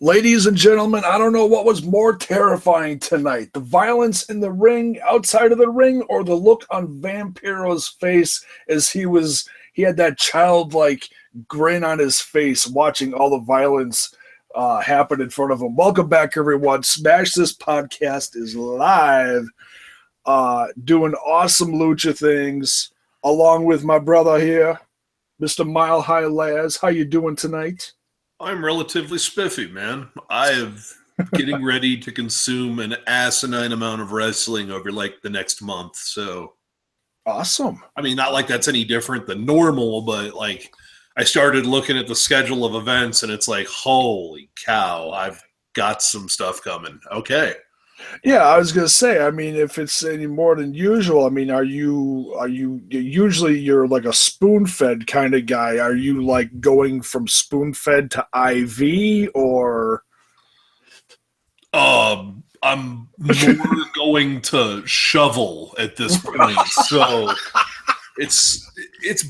Ladies and gentlemen, I don't know what was more terrifying tonight. The violence in the ring, outside of the ring, or the look on Vampiro's face as he had that childlike grin on his face watching all the violence happen in front of him. Welcome back, everyone. Smash This Podcast is live, doing awesome lucha things, along with my brother here, Mr. Mile High Laz. How you doing tonight? I'm relatively spiffy, man. I am getting ready to consume an asinine amount of wrestling over like the next month. So awesome. I mean, not like that's any different than normal, but like I started looking at the schedule of events and it's like, holy cow, I've got some stuff coming. Okay. Yeah, I was gonna say. I mean, if it's any more than usual, I mean, are you usually you're like a spoon fed kind of guy? Are you like going from spoon fed to IV or? I'm more going to shovel at this point. So it's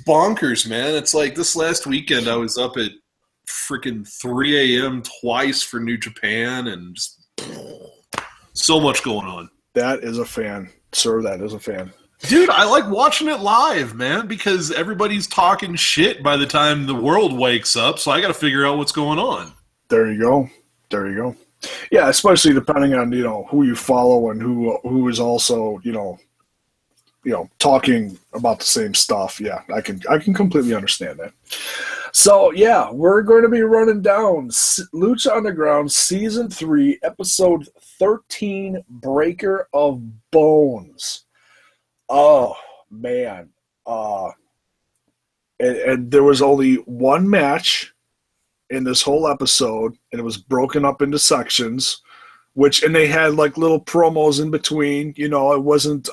bonkers, man. It's like this last weekend I was up at freaking 3 a.m. twice for New Japan and just so much going on. That is a fan, sir. That is a fan. Dude, I like watching it live, man, because everybody's talking shit by the time the world wakes up, so I got to figure out what's going on. There you go. There you go. Yeah, especially depending on, who you follow and who is also, talking about the same stuff. Yeah, I can completely understand that. So, yeah, we're going to be running down Lucha Underground Season 3, Episode 13, Breaker of Bones. Oh, man. And there was only one match in this whole episode, and it was broken up into sections, and they had, like, little promos in between. It wasn't,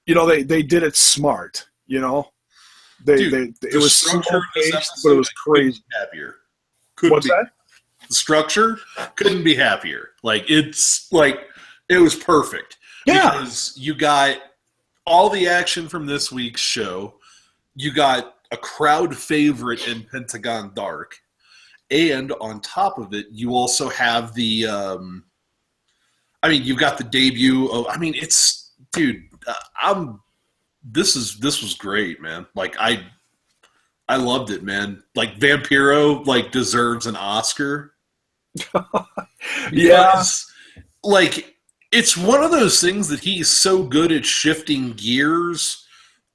they did it smart, It was slow paced, but it was crazy. Happier. What's that? The structure couldn't be happier. Like it was perfect. Yeah, because you got all the action from this week's show. You got a crowd favorite in Pentagon Dark, and on top of it, you also have the. You've got the debut of. This was great, man. Like I loved it, man. Like Vampiro deserves an Oscar. Yes. Like it's one of those things that he's so good at shifting gears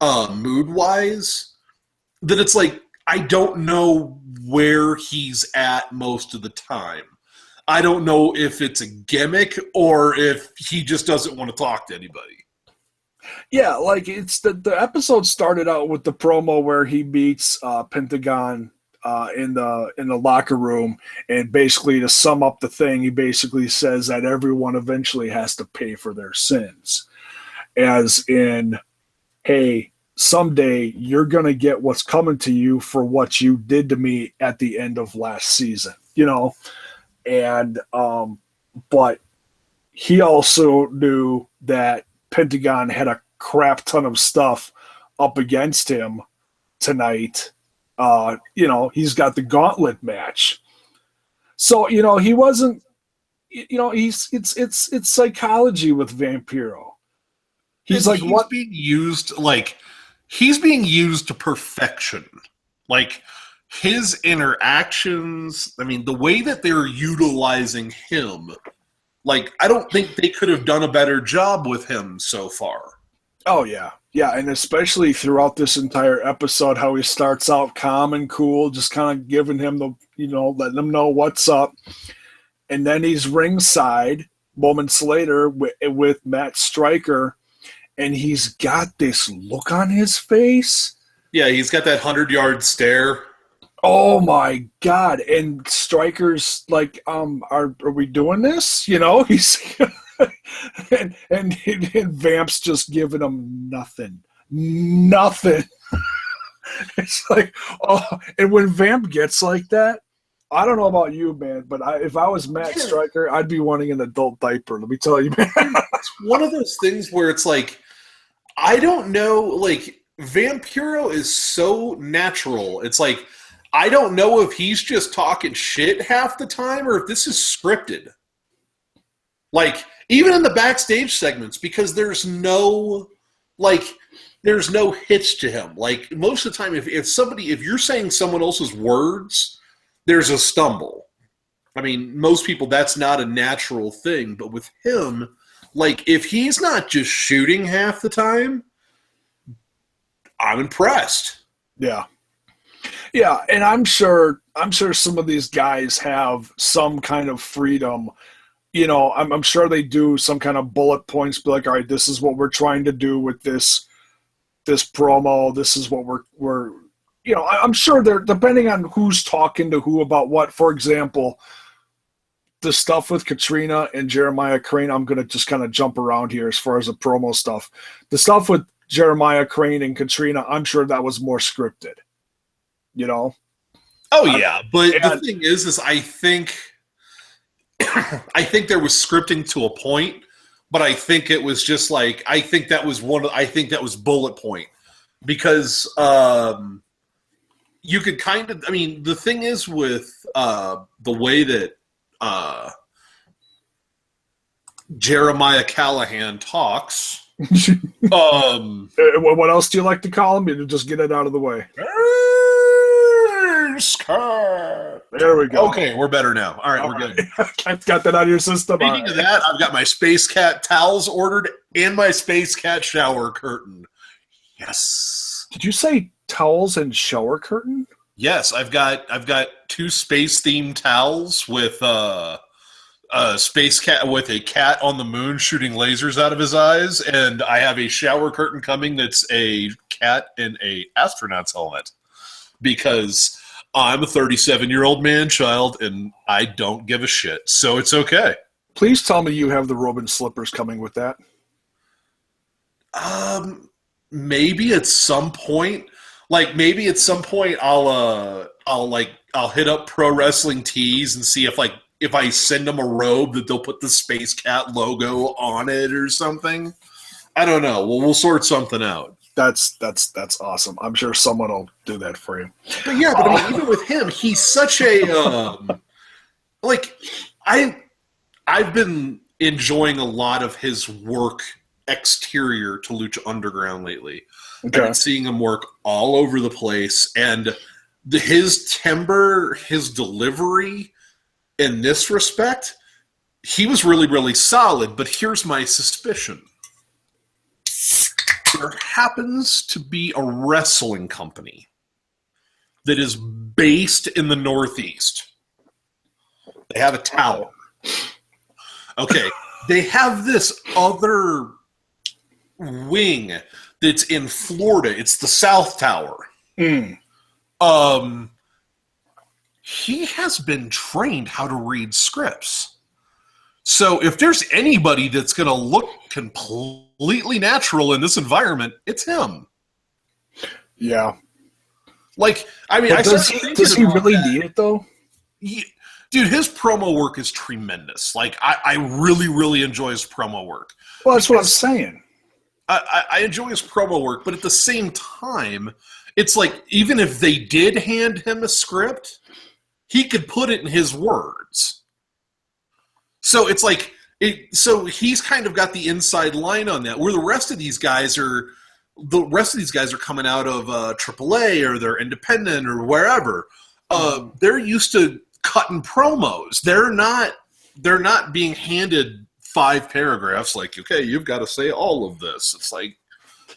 mood-wise that it's like I don't know where he's at most of the time. I don't know if it's a gimmick or if he just doesn't want to talk to anybody. Yeah, like it's the episode started out with the promo where he meets Pentagon in the locker room, and basically to sum up the thing, he basically says that everyone eventually has to pay for their sins, as in, hey, someday you're gonna get what's coming to you for what you did to me at the end of last season, and but he also knew that Pentagon had a crap ton of stuff up against him tonight. He's got the gauntlet match. So, he wasn't, it's psychology with Vampiro. He's being used to perfection. Like his interactions, the way that they're utilizing him, like, I don't think they could have done a better job with him so far. Oh, yeah. Yeah, and especially throughout this entire episode, how he starts out calm and cool, just kind of giving him letting him know what's up. And then he's ringside moments later with Matt Stryker, and he's got this look on his face. Yeah, he's got that 100-yard stare. Oh my God! And Stryker's like, are we doing this? He's and Vamp's just giving him nothing. It's like, oh, and when Vamp gets like that, I don't know about you, man, but if I was Matt Stryker, I'd be wanting an adult diaper. Let me tell you, man. It's one of those things where it's like, I don't know, like Vampiro is so natural. It's like I don't know if he's just talking shit half the time or if this is scripted. Like, even in the backstage segments, because there's no hits to him. Like, most of the time, if you're saying someone else's words, there's a stumble. I mean, most people, that's not a natural thing. But with him, like, if he's not just shooting half the time, I'm impressed. Yeah. Yeah, and I'm sure some of these guys have some kind of freedom. You know, I'm sure they do some kind of bullet points, be like, all right, this is what we're trying to do with this promo. This is what we're you know, I'm sure they're, depending on who's talking to who about what. For example, the stuff with Katrina and Jeremiah Crane, I'm going to just kind of jump around here as far as the promo stuff. The stuff with Jeremiah Crane and Katrina, I'm sure that was more scripted. You know? Oh yeah, but the thing is I think there was scripting to a point, but I think it was just like, I think that was bullet point, because you could kind of, I mean, the thing is with the way that Jeremiah Callahan talks. What else do you like to call him? You just get it out of the way. There we go. Okay, we're better now. All right, we're good. Got that out of your system. Speaking of that, I've got my Space Cat towels ordered and my Space Cat shower curtain. Yes. Did you say towels and shower curtain? Yes, I've got 2 space themed towels with a space cat with a cat on the moon shooting lasers out of his eyes, and I have a shower curtain coming that's a cat in a astronaut's helmet, because I'm a 37-year-old man-child and I don't give a shit, so it's okay. Please tell me you have the robe and slippers coming with that. Maybe at some point. Like, maybe at some point I'll hit up Pro Wrestling Tees and see if I send them a robe that they'll put the Space Cat logo on it or something. I don't know. We'll sort something out. That's awesome. I'm sure someone will do that for you. But yeah, I mean, even with him, he's such a I've been enjoying a lot of his work exterior to Lucha Underground lately. Okay. I've been seeing him work all over the place, and his timbre, his delivery in this respect, he was really, really solid. But here's my suspicion. There happens to be a wrestling company that is based in the Northeast. They have a tower. Okay. They have this other wing that's in Florida. It's the South Tower. Mm. He has been trained how to read scripts. So if there's anybody that's going to look completely natural in this environment, it's him. Yeah. Like, I mean, does he really need it, though? Dude, his promo work is tremendous. Like, I really, really enjoy his promo work. Well, that's what I'm saying. I enjoy his promo work, but at the same time, it's like, even if they did hand him a script, he could put it in his words. So it's like, so he's kind of got the inside line on that, where the rest of these guys are coming out of AAA, or they're independent or wherever. They're used to cutting promos. They're not being handed 5 paragraphs like, okay, you've got to say all of this. It's like,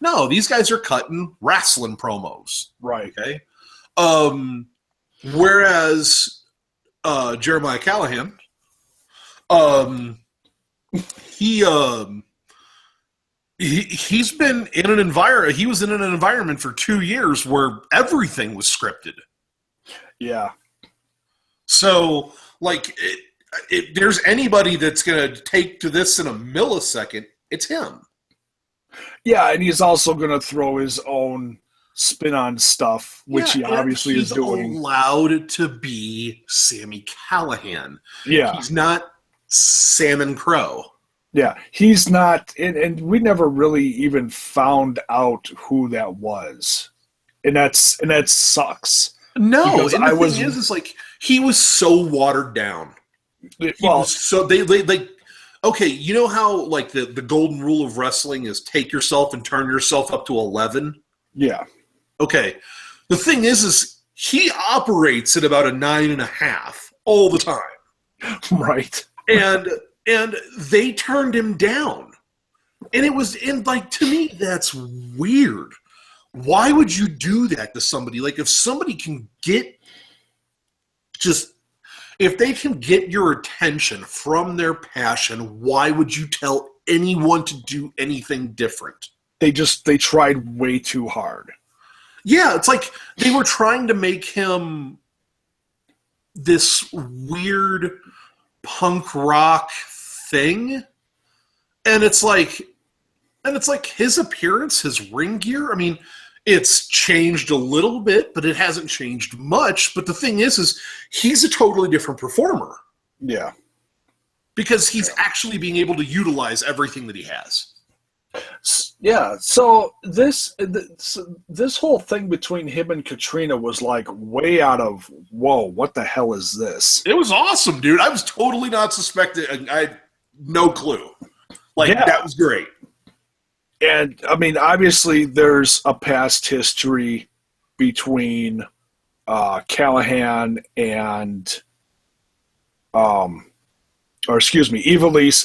no, these guys are cutting wrestling promos. Right. Okay. Whereas Jeremiah Callahan, he's been in an environment. He was in an environment for 2 years where everything was scripted. Yeah. So, like, if there's anybody that's going to take to this in a millisecond, it's him. Yeah, and he's also going to throw his own spin on stuff, which he obviously is doing. He's allowed to be Sami Callihan. Yeah. He's not Salmon Crow. Yeah, he's not, and we never really even found out who that was. And that sucks. No, because and the thing is like he was so watered down. Okay, you know how like the golden rule of wrestling is take yourself and turn yourself up to 11? Yeah. Okay. The thing is he operates at about a 9.5 all the time. Right. And they turned him down. And it was to me, that's weird. Why would you do that to somebody? Like if somebody can get if they can get your attention from their passion, why would you tell anyone to do anything different? They tried way too hard. Yeah, it's like they were trying to make him this weird punk rock thing. And it's like his appearance, his ring gear, I mean, it's changed a little bit, but it hasn't changed much. But the thing is he's a totally different performer. Yeah. Because he's actually being able to utilize everything that he has. Yeah, so this whole thing between him and Katrina was like way out of, whoa, what the hell is this? It was awesome, dude. I was totally not suspecting. I had no clue. That was great. And, I mean, obviously there's a past history between Callahan and, Ivelisse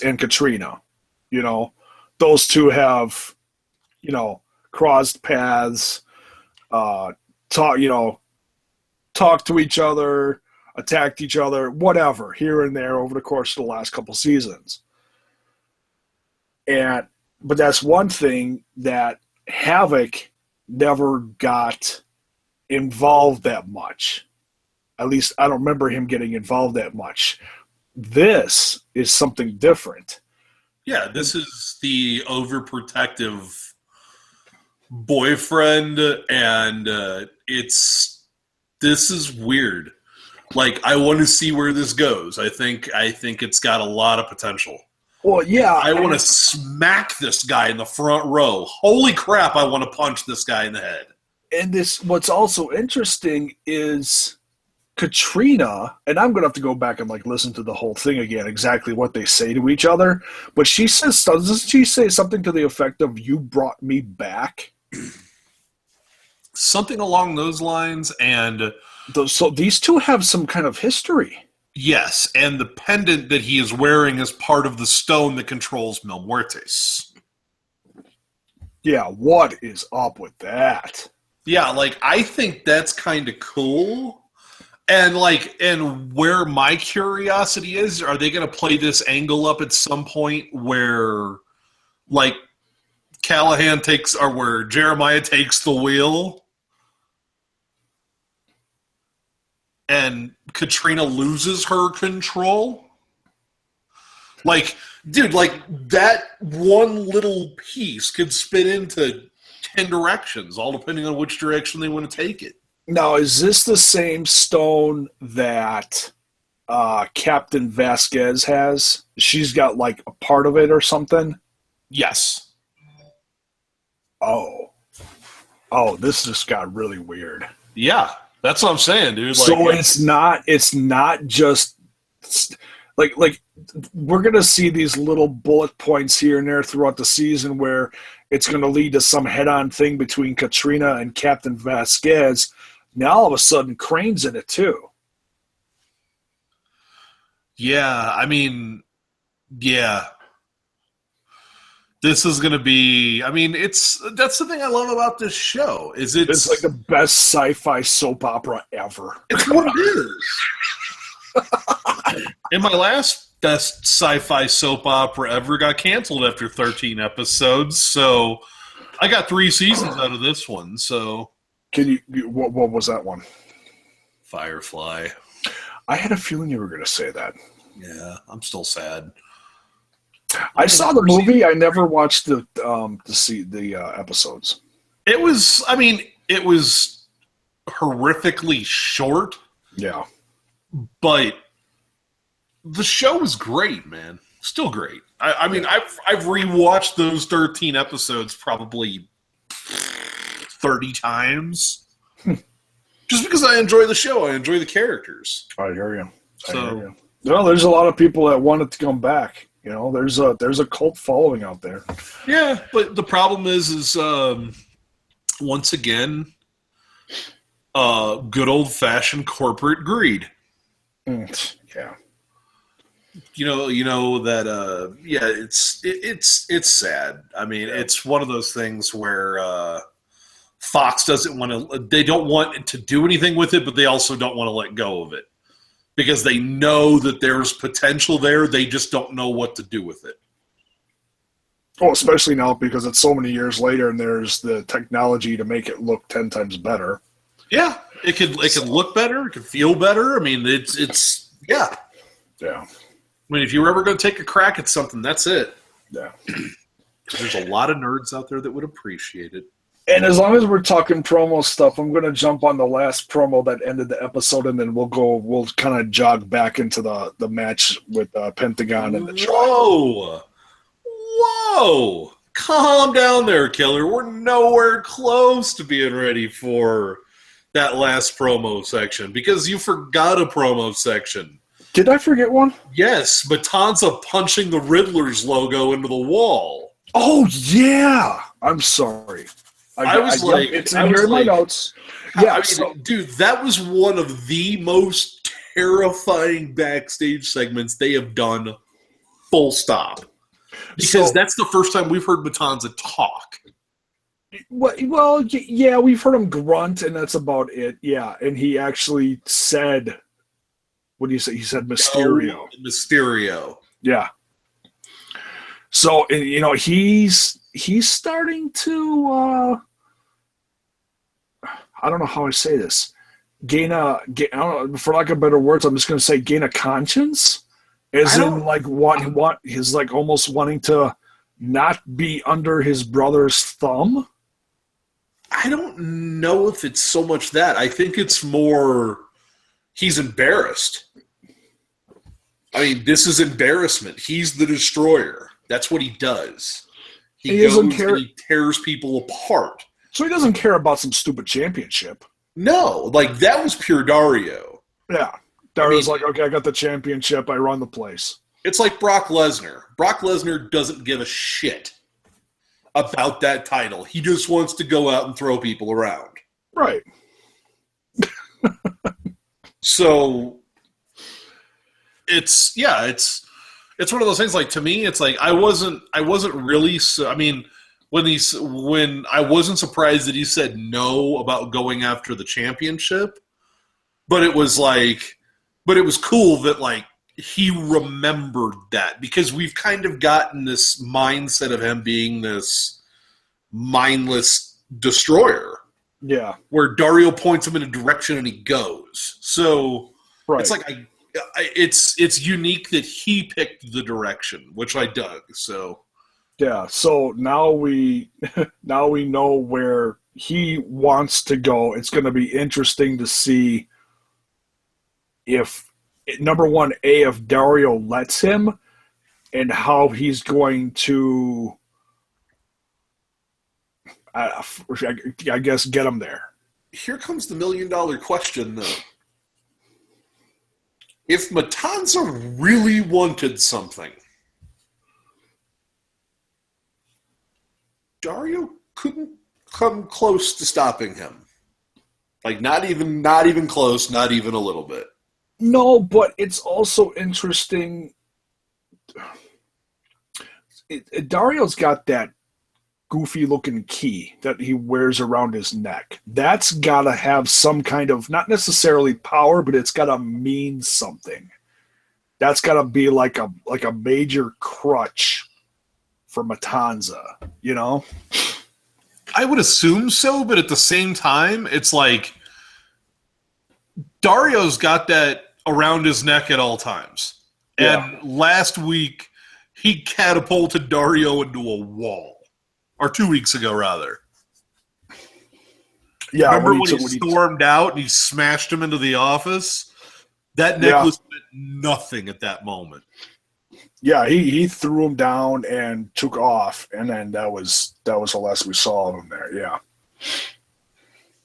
and Katrina. You know, those two have, crossed paths, talked to each other, attacked each other, whatever, here and there over the course of the last couple seasons. But that's one thing that Havoc never got involved that much. At least I don't remember him getting involved that much. This is something different. Yeah, this is the overprotective boyfriend, and this is weird. I want to see where this goes. I think it's got a lot of potential. Well, yeah. I want to smack this guy in the front row. Holy crap, I want to punch this guy in the head. And what's also interesting is Katrina, and I'm going to have to go back and listen to the whole thing again, exactly what they say to each other. But doesn't she say something to the effect of, "You brought me back"? Something along those lines. And so these two have some kind of history. Yes, and the pendant that he is wearing is part of the stone that controls Mil Muertes. Yeah, what is up with that? Yeah, I think that's kind of cool. And and where my curiosity is, are they going to play this angle up at some point where Callahan takes, or where Jeremiah takes the wheel and Katrina loses her control? Dude, that one little piece could spin into 10 directions, all depending on which direction they want to take it. Now, is this the same stone that Captain Vasquez has? She's got a part of it or something? Yes. Oh, this just got really weird. Yeah, that's what I'm saying, dude. So it's not just we're gonna see these little bullet points here and there throughout the season where it's gonna lead to some head-on thing between Katrina and Captain Vasquez. Now all of a sudden, Crane's in it too. Yeah, I mean, yeah. This is going to be, that's the thing I love about this show. It's the best sci-fi soap opera ever. It's what it is. And my last best sci-fi soap opera ever got canceled after 13 episodes, so I got 3 seasons out of this one, so. What was that one? Firefly. I had a feeling you were going to say that. Yeah, I'm still sad. I saw the movie. I never watched the episodes. It was horrifically short. Yeah. But the show was great, man. Still great. I've rewatched those 13 episodes probably 30 times. Just because I enjoy the show, I enjoy the characters. I hear you. No, there's a lot of people that want it to come back. You know, there's a cult following out there. Yeah, but the problem is once again, good old fashioned corporate greed. Yeah. You know that. Yeah, it's sad. I mean, it's one of those things where Fox doesn't want to. They don't want to do anything with it, but they also don't want to let go of it because they know that there's potential there. They just don't know what to do with it. Well, especially now because it's so many years later, and there's the technology to make it look 10 times better. Yeah, it could look better. It could feel better. I mean, it's yeah. Yeah. I mean, if you were ever going to take a crack at something, that's it. Yeah. There's a lot of nerds out there that would appreciate it. And as long as we're talking promo stuff, I'm going to jump on the last promo that ended the episode, and then we'll kind of jog back into the match with Pentagon and the Triad. Whoa! Calm down there, Killer. We're nowhere close to being ready for that last promo section because you forgot a promo section. Did I forget one? Yes, Matanza punching the Riddler's logo into the wall. Oh, yeah! I'm sorry. It's in here in my notes. Yeah, dude, that was one of the most terrifying backstage segments they have done, full stop. Because that's the first time we've heard Matanza talk. Well, yeah, we've heard him grunt, and that's about it. Yeah, and he actually said, what do you say? He said Mysterio. Oh, Mysterio. Yeah. So, you know, he's starting to, I don't know how I say this, I don't know, for lack of better words, I'm just going to say gain a conscience. As in, like, he's like almost wanting to not be under his brother's thumb. I don't know if it's so much that. I think it's more he's embarrassed. I mean, this is embarrassment. He's the destroyer. That's what he does. He goes and he tears people apart. So he doesn't care about some stupid championship. No, like that was pure Dario. Yeah. Dario's like, okay, I got the championship. I run the place. It's like Brock Lesnar. Brock Lesnar doesn't give a shit about that title. He just wants to go out and throw people around. Right. So it's one of those things. Like, to me, it's like I wasn't really. I mean, when I wasn't surprised that he said no about going after the championship, but it was cool that like he remembered that because we've kind of gotten this mindset of him being this mindless destroyer. Yeah, where Dario points him in a direction and he goes. So It's like it's unique that he picked the direction, which I dug. So yeah, so now we know where he wants to go. It's going to be interesting to see if number one, if Dario lets him, and how he's going to, I guess, get him there. Here comes the $1 million question, though. If Matanza really wanted something, Dario couldn't come close to stopping him. Like, not even close, not even a little bit. No, but it's also interesting. Dario's got that goofy-looking key that he wears around his neck. That's got to have some kind of, not necessarily power, but it's got to mean something. That's got to be like a major crutch for Matanza, you know? I would assume so, but at the same time, it's like Dario's got that around his neck at all times. And last week, he catapulted Dario into a wall. Or 2 weeks ago, rather. Yeah, remember when he stormed out and he smashed him into the office? That necklace meant nothing at that moment. Yeah, he threw him down and took off, and then that was the last we saw of him there. Yeah.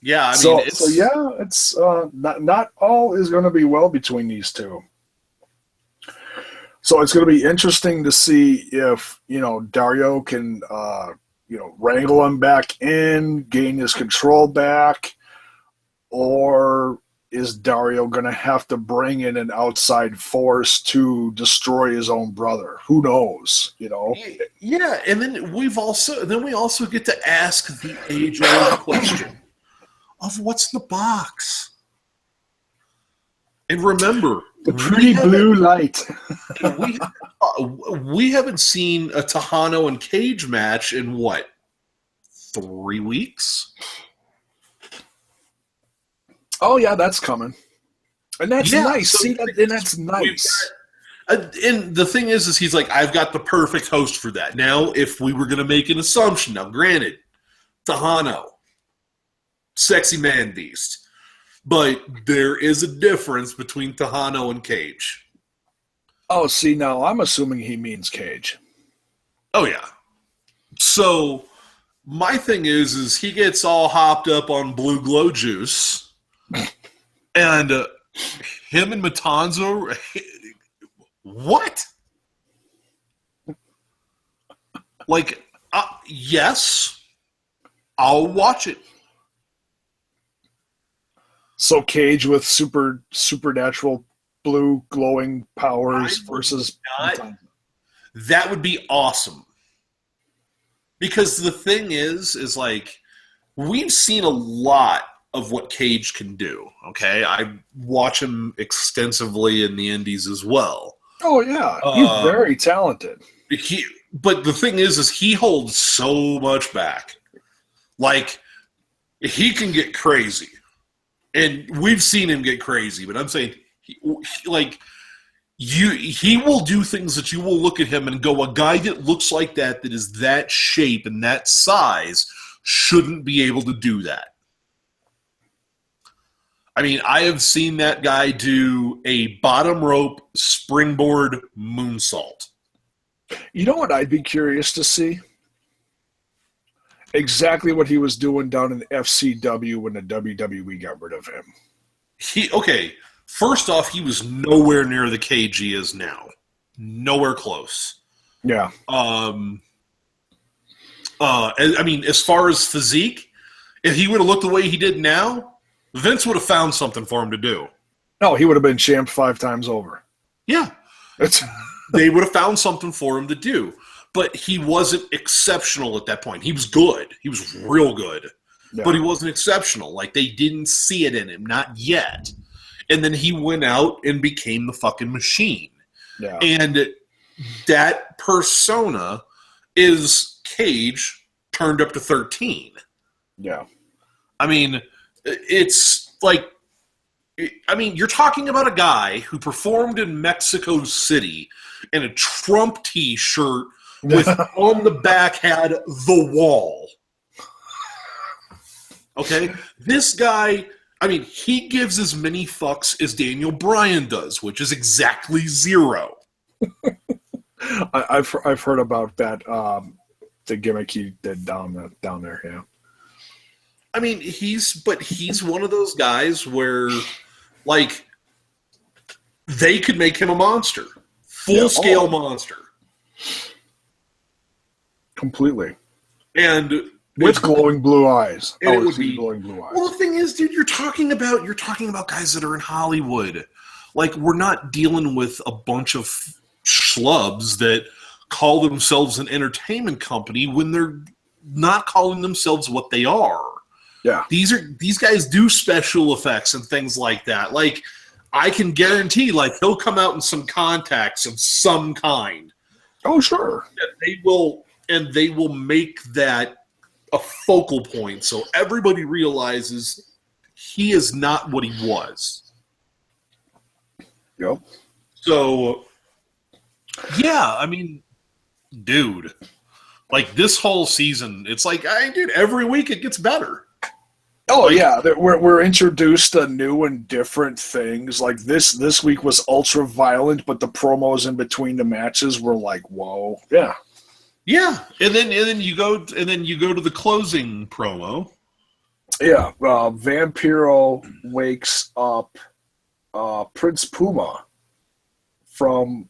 Yeah, I mean, So yeah, it's not all is going to be well between these two. So it's going to be interesting to see if Dario can wrangle him back in, gain his control back, or is Dario going to have to bring in an outside force to destroy his own brother? Who knows? Yeah, and then we also get to ask the age-old question of what's the box. And remember, the pretty blue light. we haven't seen a Tejano and Cage match in what, 3 weeks? Oh yeah, that's coming, and that's nice. So See that, and that's nice. And the thing is he's like, I've got the perfect host for that. Now, if we were going to make an assumption, now granted, Tejano, sexy man beast, but there is a difference between Tejano and Cage. Oh, see, now I'm assuming he means Cage. Oh yeah. So my thing is he gets all hopped up on blue glow juice. And him and Matanza, what? Like, yes, I'll watch it. So Cage with supernatural blue glowing powers versus Matanza. That would be awesome. Because the thing is like, we've seen a lot of what Cage can do, okay? I watch him extensively in the indies as well. Oh, yeah. He's very talented. But the thing is he holds so much back. Like, he can get crazy. And we've seen him get crazy, but I'm saying, he will do things that you will look at him and go, a guy that looks like that is that shape and that size shouldn't be able to do that. I mean, I have seen that guy do a bottom rope springboard moonsault. You know what I'd be curious to see? Exactly what he was doing down in FCW when the WWE got rid of him. First off, he was nowhere near the Cage he is now. Nowhere close. Yeah. I mean, as far as physique, if he would have looked the way he did now, Vince would have found something for him to do. No, he would have been champed 5 times over. Yeah. They would have found something for him to do. But he wasn't exceptional at that point. He was good. He was real good. Yeah. But he wasn't exceptional. Like, they didn't see it in him. Not yet. And then he went out and became the fucking machine. Yeah. And that persona is Cage turned up to 13. Yeah. I mean, it's like, you're talking about a guy who performed in Mexico City in a Trump t-shirt with on the back had The Wall. Okay? This guy, he gives as many fucks as Daniel Bryan does, which is exactly 0. I've heard about that, the gimmick he did down there, yeah. He's one of those guys where, like, they could make him a monster. Full-scale monster. Completely. And with glowing blue eyes. And it would be glowing blue eyes. Well, the thing is, dude, you're talking about guys that are in Hollywood. Like, we're not dealing with a bunch of schlubs that call themselves an entertainment company when they're not calling themselves what they are. Yeah. These guys do special effects and things like that. Like, I can guarantee, like, he'll come out in some contacts of some kind. Oh, sure. They will make that a focal point so everybody realizes he is not what he was. Yep. So, yeah, dude, like, this whole season, it's like, dude, every week it gets better. Oh, yeah, we're introduced to new and different things. Like, this week was ultra violent, but the promos in between the matches were like, whoa, yeah. Yeah, and then you go to the closing promo. Yeah, Vampiro wakes up Prince Puma from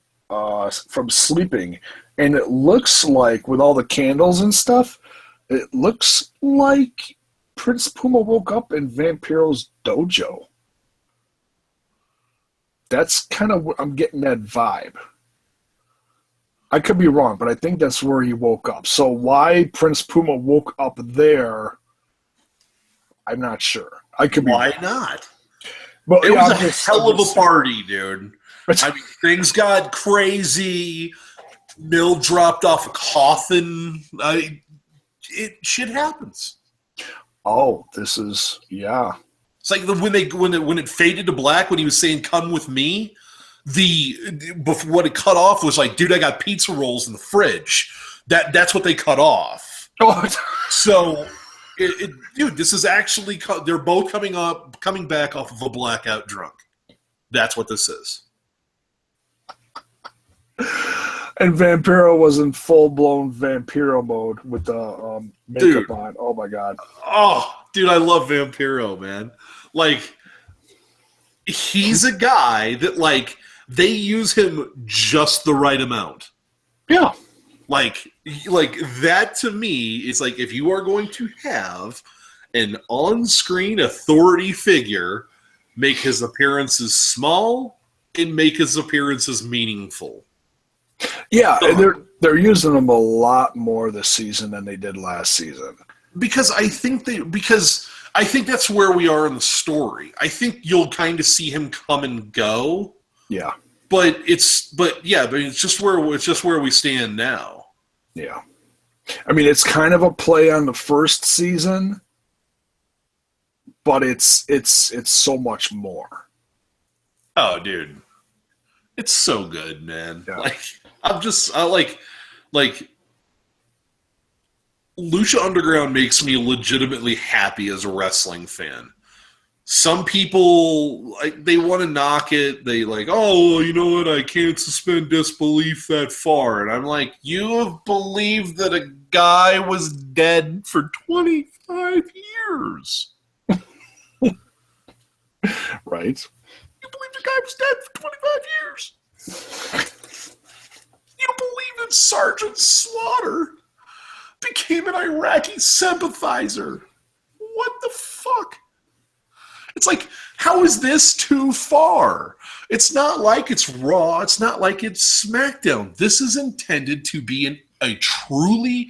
sleeping, and it looks like with all the candles and stuff, it looks like Prince Puma woke up in Vampiro's dojo. That's kind of I'm getting that vibe. I could be wrong, but I think that's where he woke up. So why Prince Puma woke up there, I'm not sure. I could be Why wrong. not? But It yeah, was a hell of a party, dude. I mean, things got crazy. Mill dropped off a coffin. Shit happens. Oh, this is yeah. It's like when it faded to black when he was saying "Come with me." What it cut off was like, dude, I got pizza rolls in the fridge. That's what they cut off. Oh, So, dude, this is actually they're both coming back off of a blackout drunk. That's what this is. and Vampiro was in full blown Vampiro mode with the makeup on. Oh my god. Oh, dude, I love Vampiro, man. Like, he's a guy that like they use him just the right amount. Yeah. Like that to me is like if you are going to have an on-screen authority figure, make his appearances small and make his appearances meaningful. Yeah, and they're using him a lot more this season than they did last season. Because I think that's where we are in the story. I think you'll kind of see him come and go. Yeah. But it's just where we stand now. Yeah. I mean, it's kind of a play on the first season, but it's so much more. Oh, dude. It's so good, man. Yeah. Like I like Lucha Underground makes me legitimately happy as a wrestling fan. Some people they want to knock it. They like, oh, you know what? I can't suspend disbelief that far. And I'm like, you have believed that a guy was dead for 25 years. Right? You believe the guy was dead for 25 years. You believe that Sergeant Slaughter became an Iraqi sympathizer. What the fuck? It's like, how is this too far? It's not like it's Raw. It's not like it's SmackDown. This is intended to be a truly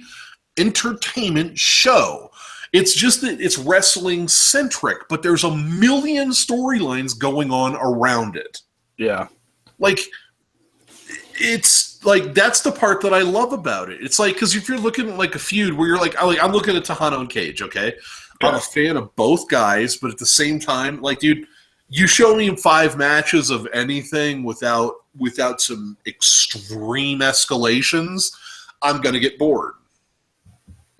entertainment show. It's just that it's wrestling centric, but there's a million storylines going on around it. Yeah. Like, it's like that's the part that I love about it. It's like, because if you're looking at like a feud where you're like I'm looking at Tejano and Cage, okay? Yeah. I'm a fan of both guys, but at the same time, like, dude, you show me 5 matches of anything without some extreme escalations, I'm gonna get bored.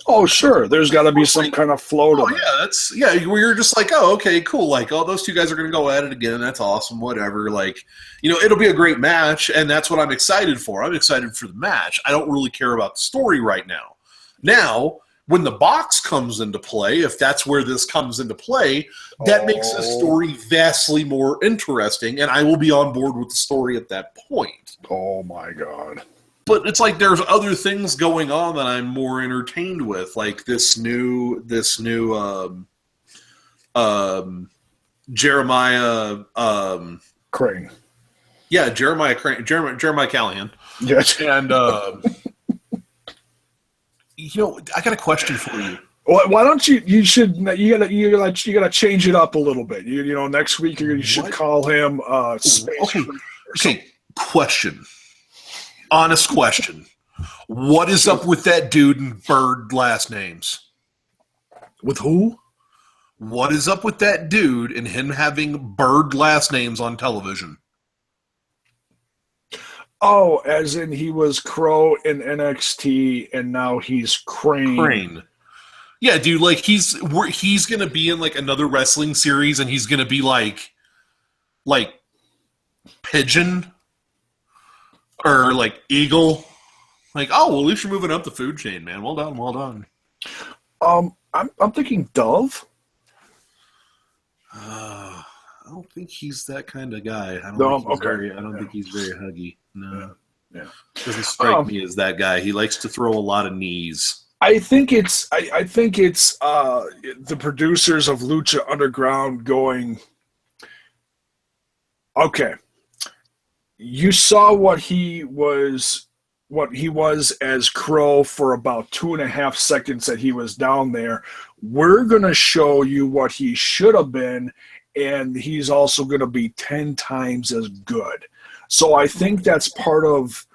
Oh, sure. There's got to be some kind of flow to it. Yeah, where you're just like, oh, okay, cool. Like, oh, those two guys are going to go at it again. That's awesome. Whatever. Like, you know, it'll be a great match, and that's what I'm excited for. I'm excited for the match. I don't really care about the story right now. Now, when the box comes into play, if that's where this comes into play, that makes the story vastly more interesting, and I will be on board with the story at that point. Oh, my God. But it's like there's other things going on that I'm more entertained with, like this new Jeremiah Crane. Yeah, Jeremiah Crane, Jeremiah Callahan. Yes. And you know, I got a question for you. Why don't you gotta change it up a little bit. You know, next week you should call him Space. Okay. Question. Honest question. What is up with that dude and Bird last names? With who? What is up with that dude and him having Bird last names on television? Oh, as in he was Crow in NXT and now he's Crane. Crane. Yeah, dude, like he's gonna be in like another wrestling series and he's gonna be like Pigeon. Or like Eagle, like, oh well, at least you're moving up the food chain, man. Well done, well done. I'm thinking Dove. I don't think he's that kind of guy. I don't No, think he's okay. very. I don't think he's very huggy. Yeah. No, Yeah. doesn't strike me as that guy. He likes to throw a lot of knees. I think it's the producers of Lucha Underground going, okay, you saw what he was as Crow for about 2.5 seconds that he was down there. We're gonna show you what he should have been, and he's also gonna be 10 times as good. So I think that's part of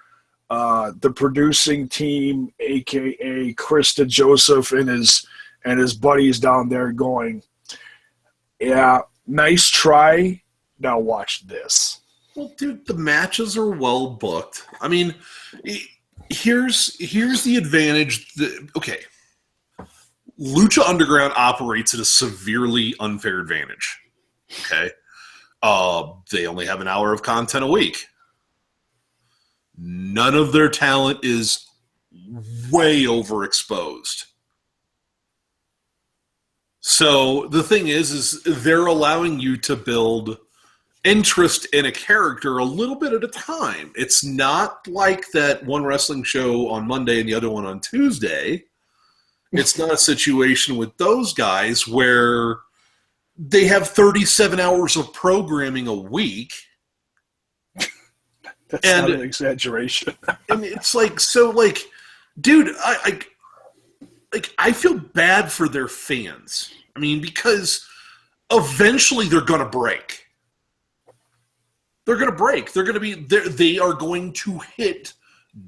the producing team, aka Krista Joseph and his buddies down there, going, yeah, nice try. Now watch this. Well, dude, the matches are well booked. I mean, here's the advantage. Okay, Lucha Underground operates at a severely unfair advantage. Okay, they only have an hour of content a week. None of their talent is way overexposed. So the thing is they're allowing you to build interest in a character a little bit at a time. It's not like that one wrestling show on Monday and the other one on Tuesday. It's not a situation with those guys where they have 37 hours of programming a week. That's not an exaggeration. And it's like, so like, dude, I feel bad for their fans. I mean, because eventually they're going to break. They're going to break. They are going to hit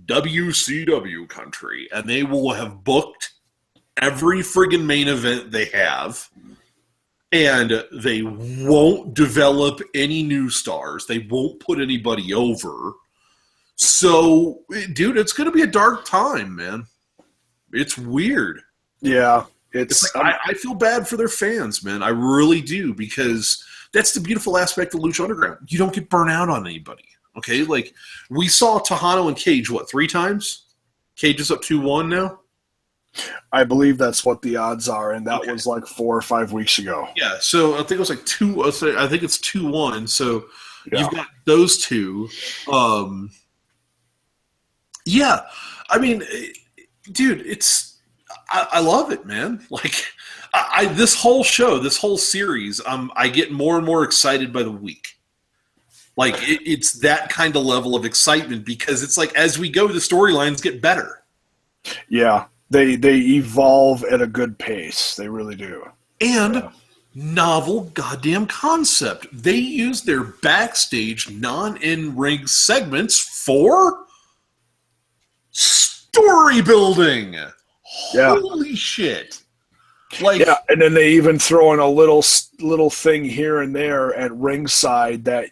WCW country, and they will have booked every friggin' main event they have, and they won't develop any new stars. They won't put anybody over. So, dude, it's going to be a dark time, man. It's weird. Yeah. It's like, I feel bad for their fans, man. I really do, because that's the beautiful aspect of Lucha Underground. You don't get burnt out on anybody, okay? Like, we saw Tejano and Cage, 3 times? Cage is up 2-1 now? I believe that's what the odds are, and that was like 4 or 5 weeks ago. Yeah, so I think it was like 2. I think it's 2-1. So you've got those two. Yeah, I mean, dude, I love it, man. Like, this whole show, this whole series, I get more and more excited by the week. Like, it's that kind of level of excitement, because it's like, as we go, the storylines get better. Yeah. They evolve at a good pace. They really do. And novel goddamn concept. They use their backstage non-in-ring segments for story building. Yeah. Holy shit. Like, yeah, and then they even throw in a little thing here and there at ringside that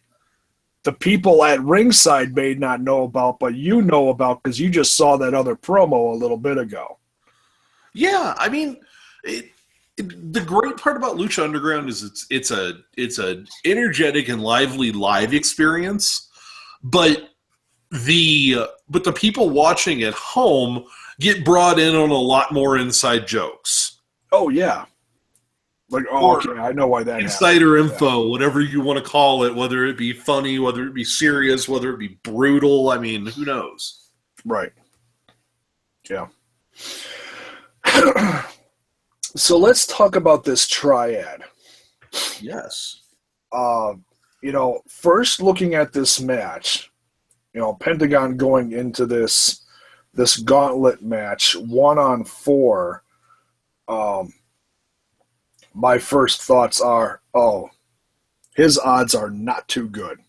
the people at ringside may not know about, but you know about because you just saw that other promo a little bit ago. Yeah, I mean, the great part about Lucha Underground is it's a energetic and lively live experience, but the people watching at home get brought in on a lot more inside jokes. Oh yeah, like okay, I know why that insider info, whatever you want to call it, whether it be funny, whether it be serious, whether it be brutal. I mean, who knows? Right. Yeah. So let's talk about this triad. Yes. First looking at this match, Pentagon going into this gauntlet match 1-on-4. My first thoughts are, his odds are not too good.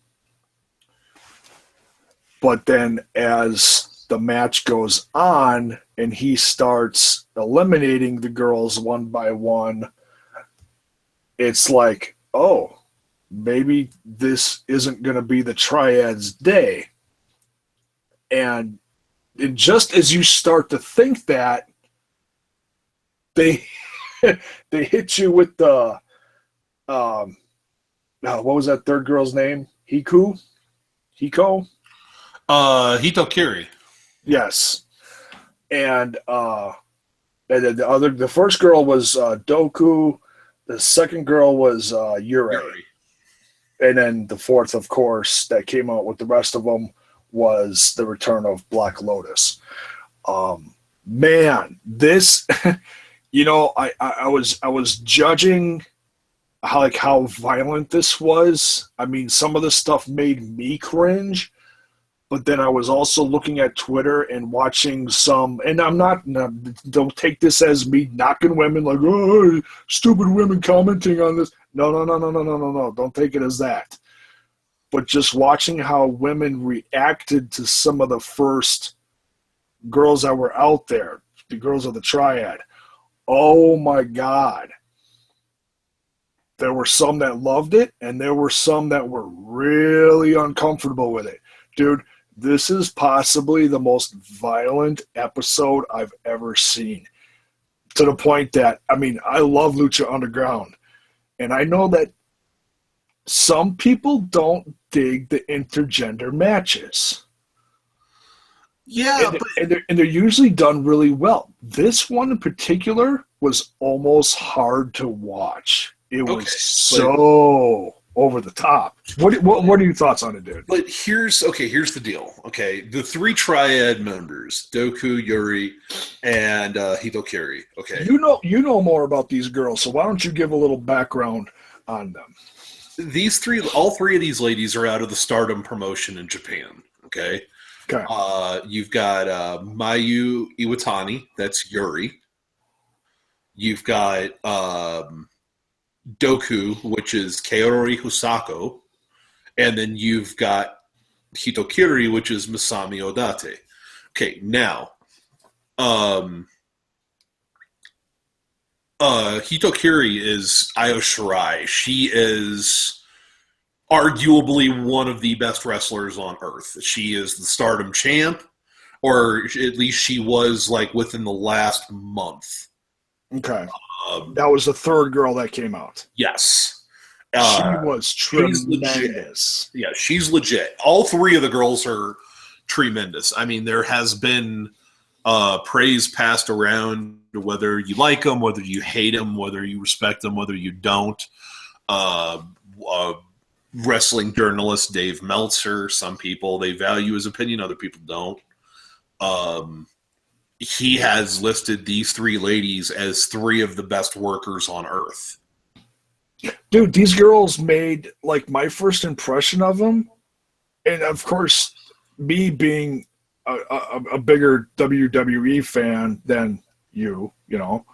But then as the match goes on and he starts eliminating the girls one by one, it's like, maybe this isn't going to be the Triad's day. And just as you start to think that, they hit you with the what was that third girl's name? Hiko? Hitokiri. Yes. And then the first girl was Doku. The second girl was Yuri. And then the fourth, of course, that came out with the rest of them was the return of Black Lotus. Man, this, I was judging how violent this was. I mean, some of the stuff made me cringe, but then I was also looking at Twitter and watching some, and don't take this as me knocking women like, oh, stupid women commenting on this. No. Don't take it as that. But just watching how women reacted to some of the first girls that were out there, the girls of the Triad. Oh my God. There were some that loved it, and there were some that were really uncomfortable with it. Dude, this is possibly the most violent episode I've ever seen. To the point that, I mean, I love Lucha Underground. And I know that some people don't dig the intergender matches. Yeah, and they're usually done really well. This one in particular was almost hard to watch. It was so over the top. What are your thoughts on it, dude? But here's the deal. Okay, the three Triad members, Doku, Yuri, and Hitokiri. Okay, you know more about these girls, so why don't you give a little background on them? All three of these ladies are out of the Stardom promotion in Japan. Okay. You've got Mayu Iwatani, that's Yuri. You've got Doku, which is Kaori Husako, and then you've got Hitokiri, which is Masami Odate. Okay, now, Hitokiri is Io Shirai. She is arguably one of the best wrestlers on earth. She is the Stardom champ, or at least she was like within the last month. Okay. That was the third girl that came out. Yes. She was tremendous. Yeah, she's legit. All three of the girls are tremendous. I mean, there has been praise passed around, whether you like them, whether you hate them, whether you respect them, whether you don't. Wrestling journalist Dave Meltzer, some people, they value his opinion, other people don't. He has listed these three ladies as three of the best workers on earth. Dude, these girls made like my first impression of them, and of course, me being a bigger WWE fan than you know,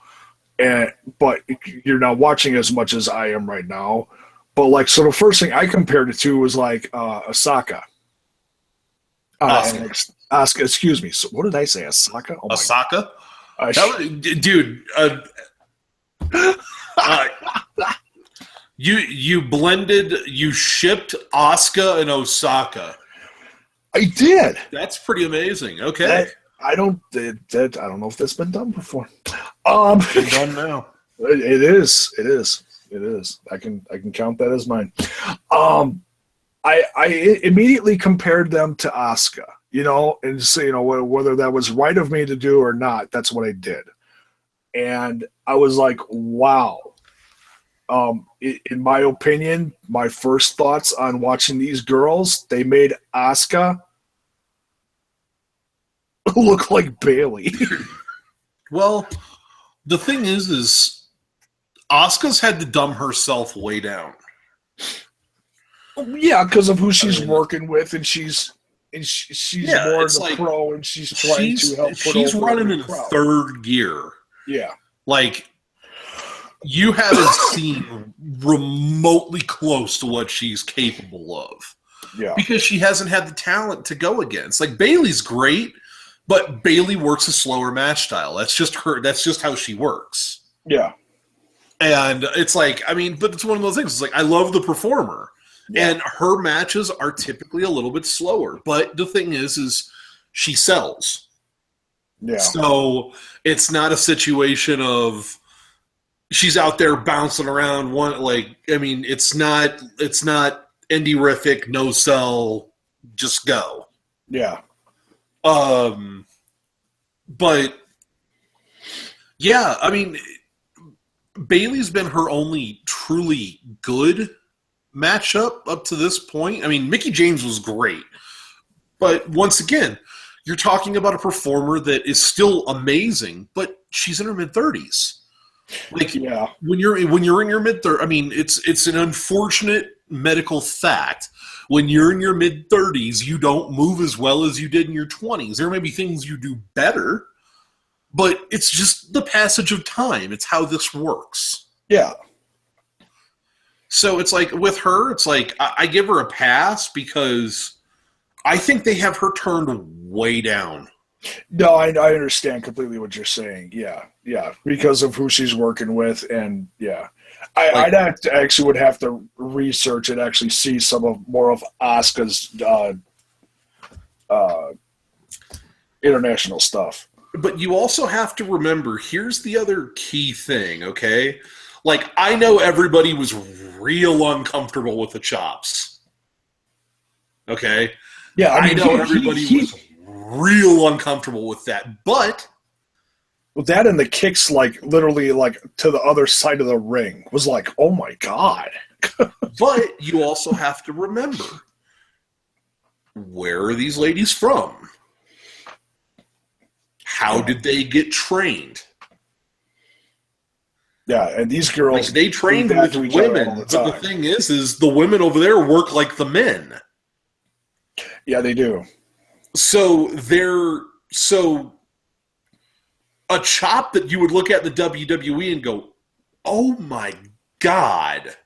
but you're not watching as much as I am right now. But like, so the first thing I compared it to was like Osaka. Asuka, excuse me. So what did I say? Osaka? Oh Osaka? Dude, you blended, you shipped Asuka and Osaka. I did. That's pretty amazing. Okay. I don't know if that's been done before. It's done now. It is. I can count that as mine. I immediately compared them to Asuka, and so, whether that was right of me to do or not, that's what I did. And I was like, wow. In my opinion, my first thoughts on watching these girls, they made Asuka look like Bailey. Well, the thing is Asuka's had to dumb herself way down. Yeah, because of who she's working with, and she's more of a pro, and she's trying to help. She's running in third gear. Yeah, like you haven't seen remotely close to what she's capable of. Yeah, because she hasn't had the talent to go against. Like Bailey's great, but Bailey works a slower match style. That's just her. That's just how she works. Yeah. And it's like, I mean, but it's one of those things. It's like, I love the performer. Yeah. And her matches are typically a little bit slower. But the thing is she sells. Yeah. So it's not a situation of she's out there bouncing around. It's not indie-rific, no sell, just go. Yeah. But yeah, I mean, Bailey's been her only truly good matchup up to this point. I mean, Mickie James was great. But once again, you're talking about a performer that is still amazing, but she's in her mid-30s. Like, Yeah. when you're in your mid-30s, I mean, it's an unfortunate medical fact. When you're in your mid-30s, you don't move as well as you did in your 20s. There may be things you do better, but it's just the passage of time. It's how this works. Yeah. So it's like, with her, it's like, I give her a pass because I think they have her turned way down. No, I understand completely what you're saying. Yeah, because of who she's working with, and yeah, I'd would have to research and actually see more of Asuka's international stuff. But you also have to remember, here's the other key thing, okay? Like, I know everybody was real uncomfortable with the chops. Okay? Yeah, I know everybody was real uncomfortable with that, but with that and the kicks, like literally, like to the other side of the ring, was like, oh my god. But you also have to remember, where are these ladies from? How did they get trained? Yeah, and these girls, like, they trained with women, but the thing is the women over there work like the men. Yeah, they do. So a chop that you would look at the WWE and go, oh my god,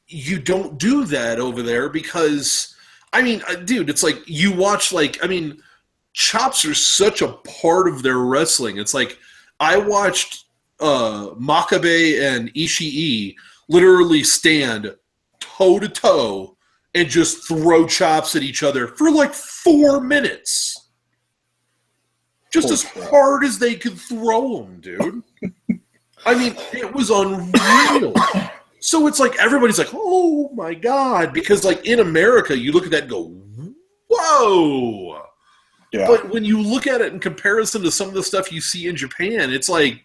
you don't do that over there, because, I mean, dude, it's like, you watch, like, I mean, chops are such a part of their wrestling. It's like, I watched Makabe and Ishii literally stand toe-to-toe and just throw chops at each other for like 4 minutes. Just as hard as they could throw them, dude. I mean, it was unreal. So it's like, everybody's like, oh my god. Because, like, in America, you look at that and go, whoa. Yeah. But when you look at it in comparison to some of the stuff you see in Japan, it's like,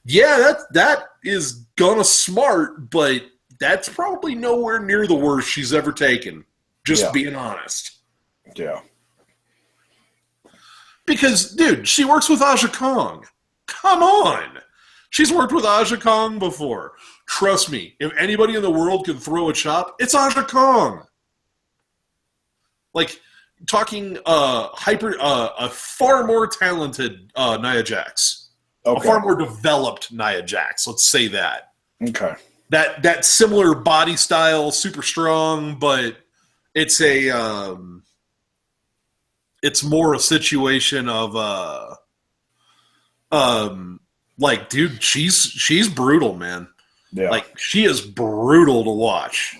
yeah, that is gonna smart, but that's probably nowhere near the worst she's ever taken. Just being honest. Yeah. Because, dude, she works with Aja Kong. Come on. She's worked with Aja Kong before. Trust me, if anybody in the world can throw a chop, it's Aja Kong. Like, talking a far more talented Nia Jax. Okay. A far more developed Nia Jax, let's say that. Okay. That similar body style, super strong, but it's it's more a situation of like, dude, she's brutal, man. Yeah. Like, she is brutal to watch.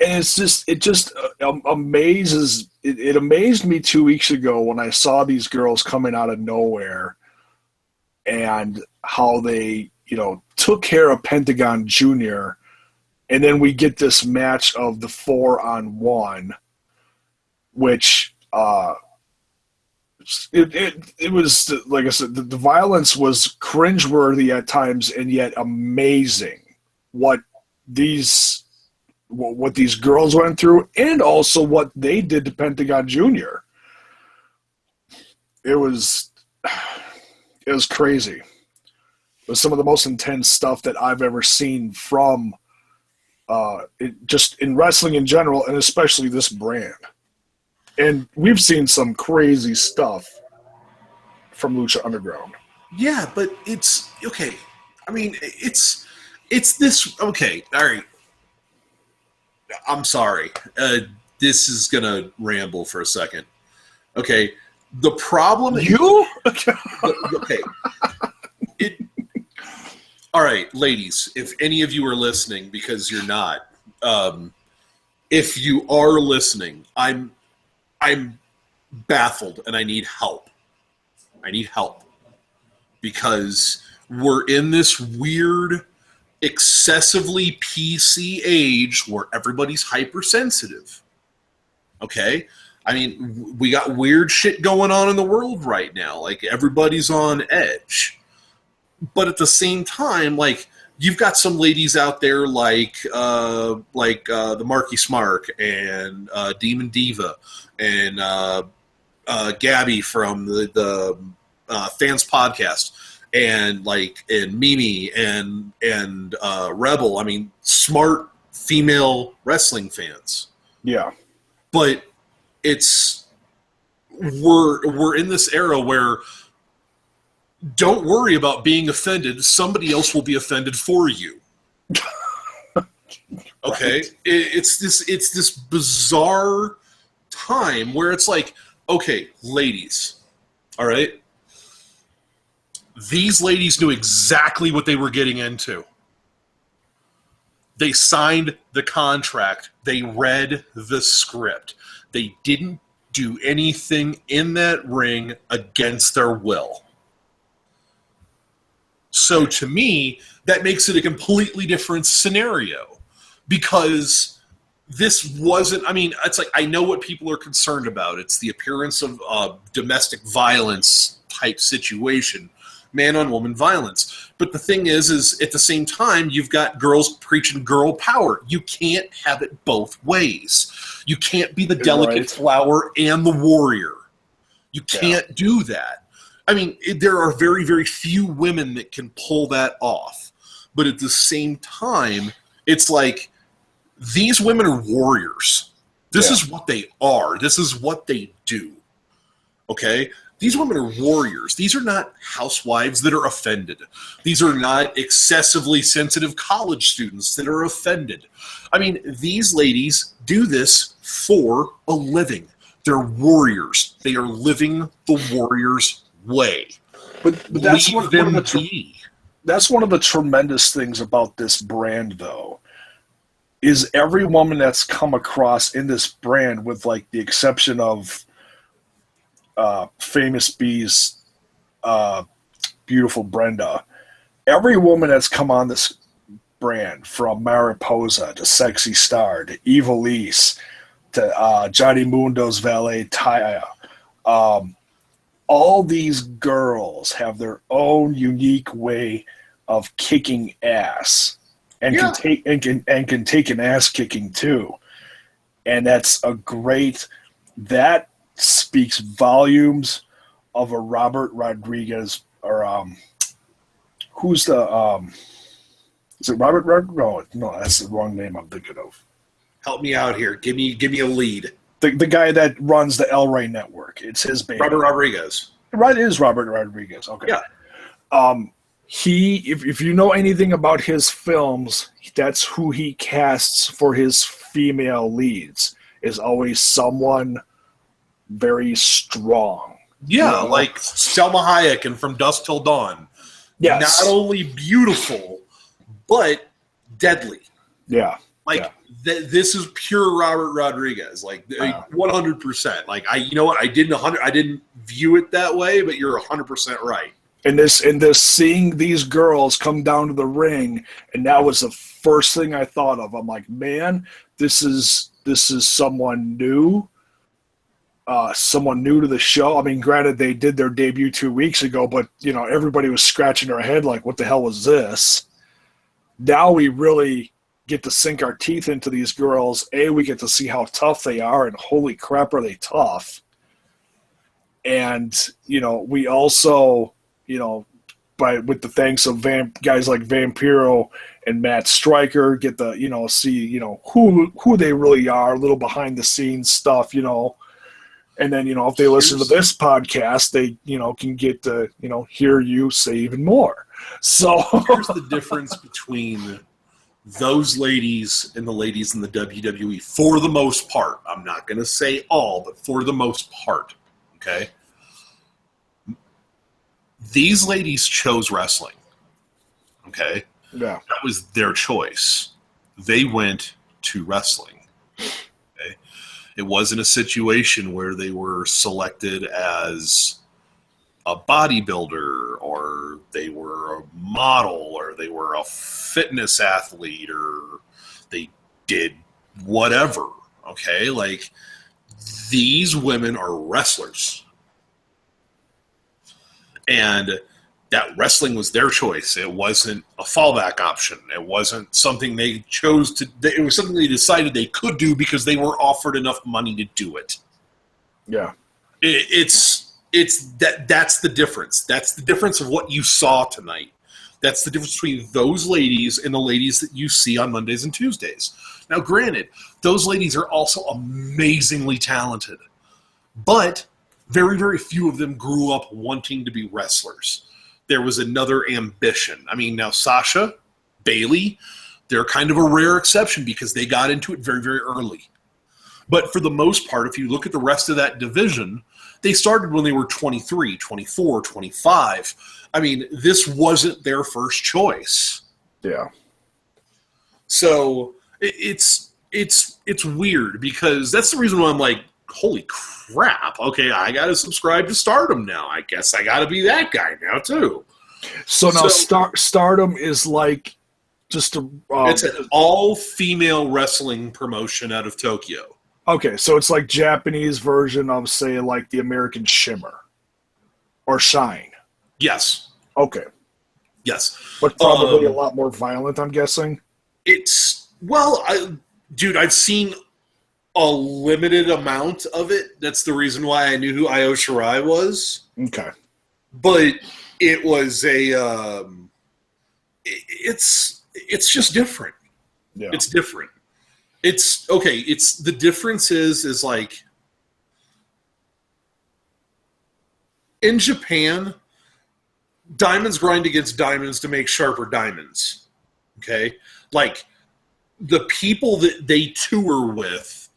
And it just amazes. It amazed me 2 weeks ago when I saw these girls coming out of nowhere, and how they, took care of Pentagon Jr. And then we get this match of the 4-on-1, which it was, like I said, the violence was cringeworthy at times, and yet amazing what these girls went through, and also what they did to Pentagon Jr. It was crazy. It was some of the most intense stuff that I've ever seen from just in wrestling in general, and especially this brand. And we've seen some crazy stuff from Lucha Underground. Yeah, but it's okay. I mean, it's this. Okay, all right. I'm sorry. This is gonna ramble for a second. Okay, the problem. Okay. All right, ladies. If any of you are listening, because you're not, if you are listening, I'm baffled and I need help. I need help because we're in this weird, excessively PC age where everybody's hypersensitive. Okay? I mean, we got weird shit going on in the world right now. Like, everybody's on edge. But at the same time, like, you've got some ladies out there like the Marky Smark and Demon Diva and Gabby from the Fans Podcast and Mimi and Rebel. I mean, smart female wrestling fans. Yeah. But we're in this era where don't worry about being offended. Somebody else will be offended for you. Okay? Right. It's this bizarre time where it's like, okay, ladies, all right? These ladies knew exactly what they were getting into. They signed the contract. They read the script. They didn't do anything in that ring against their will. So to me, that makes it a completely different scenario because this wasn't, I mean, it's like, I know what people are concerned about. It's the appearance of domestic violence type situation, man-on-woman violence. But the thing is at the same time, you've got girls preaching girl power. You can't have it both ways. You can't be the delicate flower and the warrior. You can't do that. I mean, there are very, very few women that can pull that off. But at the same time, it's like, these women are warriors. This is what they are. This is what they do. Okay? These women are warriors. These are not housewives that are offended. These are not excessively sensitive college students that are offended. I mean, these ladies do this for a living. They're warriors. They are living the warrior's way. But that's one of the tremendous things about this brand, though, is every woman that's come across in this brand, with like the exception of Famous Bee's beautiful Brenda, every woman that's come on this brand, from Mariposa to Sexy Star to Evilise to Johnny Mundo's valet Taya, all these girls have their own unique way of kicking ass, and can take an ass kicking too. And that's a great, that speaks volumes of a Robert Rodriguez, or who's the is it Robert Rodriguez? No, that's the wrong name I'm thinking of. Help me out here. Give me a lead. The guy that runs the El Rey Network. It's his baby. Robert Rodriguez. Right, it is Robert Rodriguez. Okay. Yeah. If you know anything about his films, that's who he casts for his female leads. Is always someone very strong. Yeah, you know? Like Selma Hayek and From Dusk Till Dawn. Yes. Not only beautiful, but deadly. Yeah. This is pure Robert Rodriguez, 100%. Like, you know what? I didn't view it that way, but you're 100% right. And this seeing these girls come down to the ring, and that was the first thing I thought of. I'm like, man, this is someone new. Someone new to the show. I mean, granted, they did their debut 2 weeks ago, but everybody was scratching their head like, what the hell was this? Now we really get to sink our teeth into these girls. We get to see how tough they are, and holy crap, are they tough. And, we also, with the thanks of guys like Vampiro and Matt Stryker, get to, see, who they really are, a little behind the scenes stuff, And then, if they listen to this podcast, they, can get to, hear you say even more. So here's the difference between those ladies and the ladies in the WWE, for the most part. I'm not going to say all, but for the most part, okay? These ladies chose wrestling, okay? Yeah. That was their choice. They went to wrestling, okay? It wasn't a situation where they were selected as a bodybuilder, or they were a model, or they were a fitness athlete, or they did whatever, okay? Like, these women are wrestlers. And that wrestling was their choice. It wasn't a fallback option. It wasn't something they chose to. It was something they decided they could do because they were offered enough money to do it. Yeah, it's that's the difference. That's the difference of what you saw tonight. That's the difference between those ladies and the ladies that you see on Mondays and Tuesdays. Now, granted, those ladies are also amazingly talented, but very, very few of them grew up wanting to be wrestlers. There was another ambition. I mean, now Sasha, Bailey, they're kind of a rare exception because they got into it very, very early. But for the most part, if you look at the rest of that division, they started when they were 23, 24, 25. I mean, this wasn't their first choice. Yeah. So it's weird because that's the reason why I'm like, holy crap, okay, I got to subscribe to Stardom now. I guess I got to be that guy now, too. So now Stardom is like just a... it's an all-female wrestling promotion out of Tokyo. Okay, so it's like Japanese version of, say, like the American Shimmer or Shine. Yes. Okay. Yes. But probably a lot more violent, I'm guessing? It's... Well, dude, I've seen a limited amount of it. That's the reason why I knew who Io Shirai was. Okay. But it was a... it's just different. Yeah. It's different. It's... Okay, it's... The difference is like... In Japan, diamonds grind against diamonds to make sharper diamonds. Okay? Like, the people that they tour with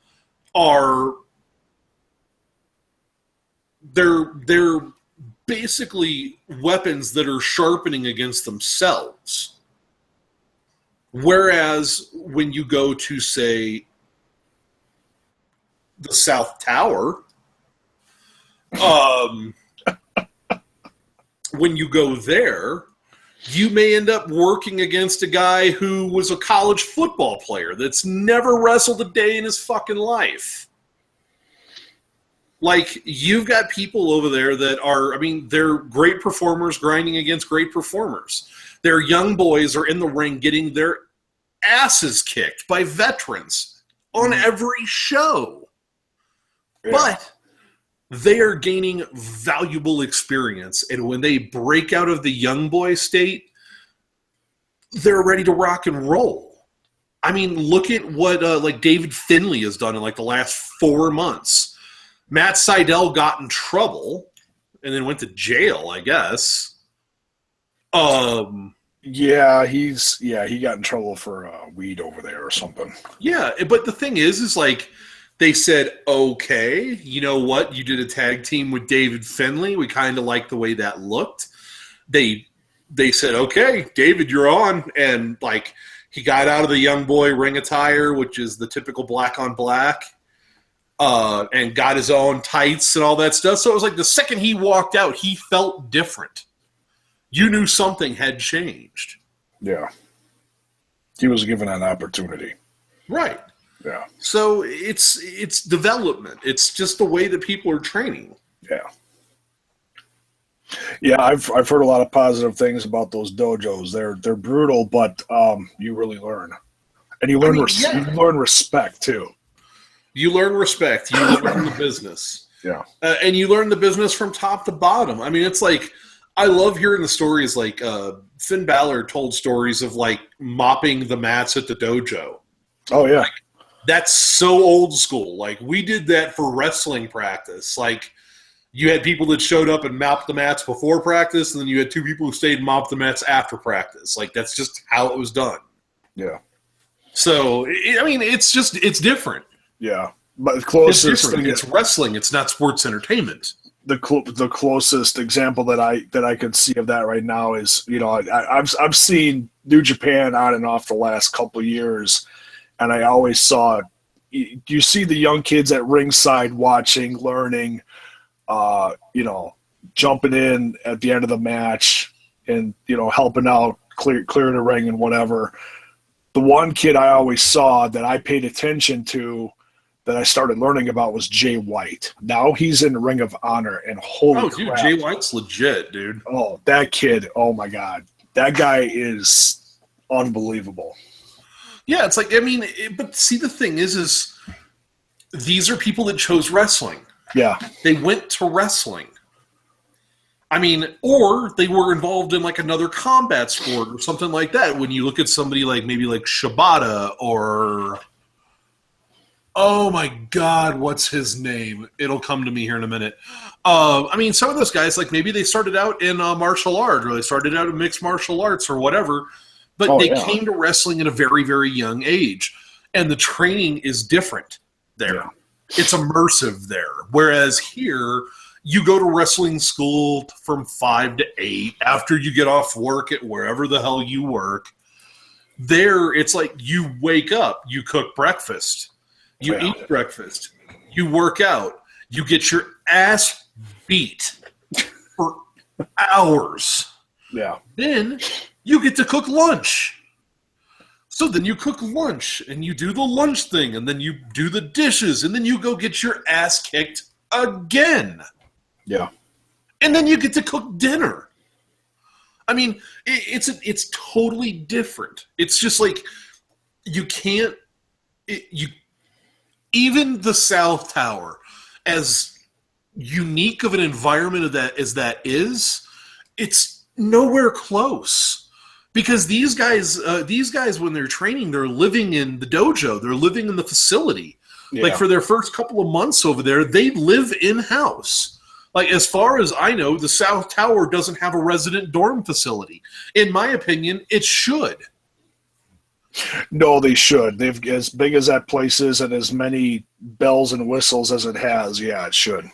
are they're basically weapons that are sharpening against themselves. Whereas when you go to, say, the South Tower, when you go there, you may end up working against a guy who was a college football player that's never wrestled a day in his fucking life. Like, you've got people over there that are, I mean, they're great performers grinding against great performers. Their young boys are in the ring getting their asses kicked by veterans on every show. Yeah. But they are gaining valuable experience, and when they break out of the young boy state, they're ready to rock and roll. I mean, look at what like David Finlay has done in like the last 4 months. Matt Sydal got in trouble and then went to jail, I guess. Yeah, he got in trouble for weed over there or something. Yeah, but the thing is like, they said, okay, you know what? You did a tag team with David Finlay. We kind of like the way that looked. They said, okay, David, you're on. And, like, he got out of the young boy ring attire, which is the typical black on black, and got his own tights and all that stuff. So it was like the second he walked out, he felt different. You knew something had changed. Yeah. He was given an opportunity. Right. Yeah. So it's development. It's just the way that people are training. Yeah. Yeah, I've heard a lot of positive things about those dojos. They're brutal, but you really learn, and you learn you learn respect too. You learn respect. You learn the business. Yeah, and you learn the business from top to bottom. I mean, it's like I love hearing the stories. Like Finn Balor told stories of like mopping the mats at the dojo. Oh yeah. Like, that's so old school. Like, we did that for wrestling practice. Like, you had people that showed up and mopped the mats before practice, and then you had 2 people who stayed and mopped the mats after practice. Like, that's just how it was done. Yeah. So, I mean, it's different. Yeah. But the closest... It's different. It's wrestling. It's not sports entertainment. The closest example that I could see of that right now is, you know, I've seen New Japan on and off the last couple of years, and I always saw, you see the young kids at ringside watching, learning, you know, jumping in at the end of the match and, you know, helping out, clear the ring and whatever. The one kid I always saw that I paid attention to that I started learning about was Jay White. Now he's in Ring of Honor, and holy dude, crap. Jay White's legit, dude. Oh, that kid. Oh, my God. That guy is unbelievable. Yeah, it's like, I mean, but see, the thing is these are people that chose wrestling. Yeah. They went to wrestling. I mean, or they were involved in like another combat sport or something like that. When you look at somebody like maybe like Shibata or, oh my God, what's his name? It'll come to me here in a minute. I mean, some of those guys, like maybe they started out in martial art or they started out in mixed martial arts or whatever, but they came to wrestling at a very, very young age. And the training is different there. Yeah. It's immersive there. Whereas here, you go to wrestling school from 5 to 8 after you get off work at wherever the hell you work. There, it's like you wake up, you cook breakfast, you eat breakfast, you work out, you get your ass beat for hours. Yeah. Then you get to cook lunch. So then you cook lunch, and you do the lunch thing, and then you do the dishes, and then you go get your ass kicked again. Yeah. And then you get to cook dinner. I mean, it's totally different. It's just like you can't even the South Tower, as unique of an environment as that is, it's nowhere close. Because these guys, when they're training, they're living in the dojo. They're living in the facility. Yeah. Like for their first couple of months over there, they live in-house. Like as far as I know, the South Tower doesn't have a resident dorm facility. In my opinion, it should. No, they should. They've as big as that place is and as many bells and whistles as it has. Yeah, it should.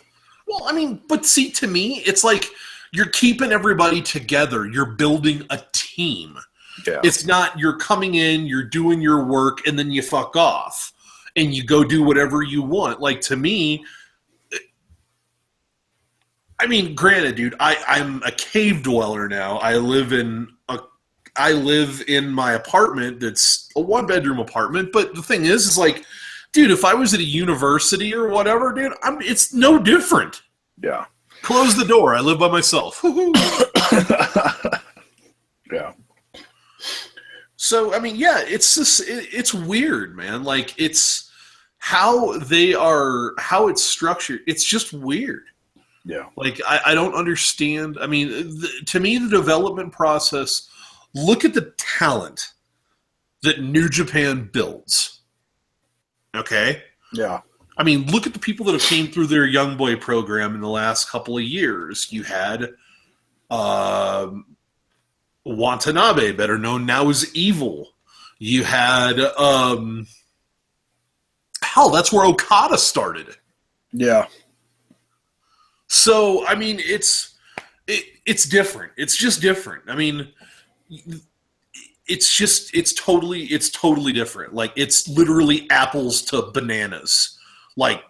Well, I mean, but see, to me, it's like you're keeping everybody together. You're building a team. Yeah. It's not you're coming in, you're doing your work, and then you fuck off. And you go do whatever you want. Like, to me, I mean, granted, dude, I'm a cave dweller now. I live in my apartment that's a one-bedroom apartment. But the thing is like, dude, if I was at a university or whatever, dude, it's no different. Yeah. Close the door. I live by myself. Yeah. So, I mean, yeah, it's just, it's weird, man. Like, it's how it's structured. It's just weird. Yeah. Like, I don't understand. I mean, to me, the development process, look at the talent that New Japan builds. Okay? Yeah. I mean, look at the people that have came through their Young Boy program in the last couple of years. You had Watanabe, better known now as Evil. You had hell, that's where Okada started. Yeah. So, I mean, it's different. It's just different. I mean, it's totally different. Like, it's literally apples to bananas. Like,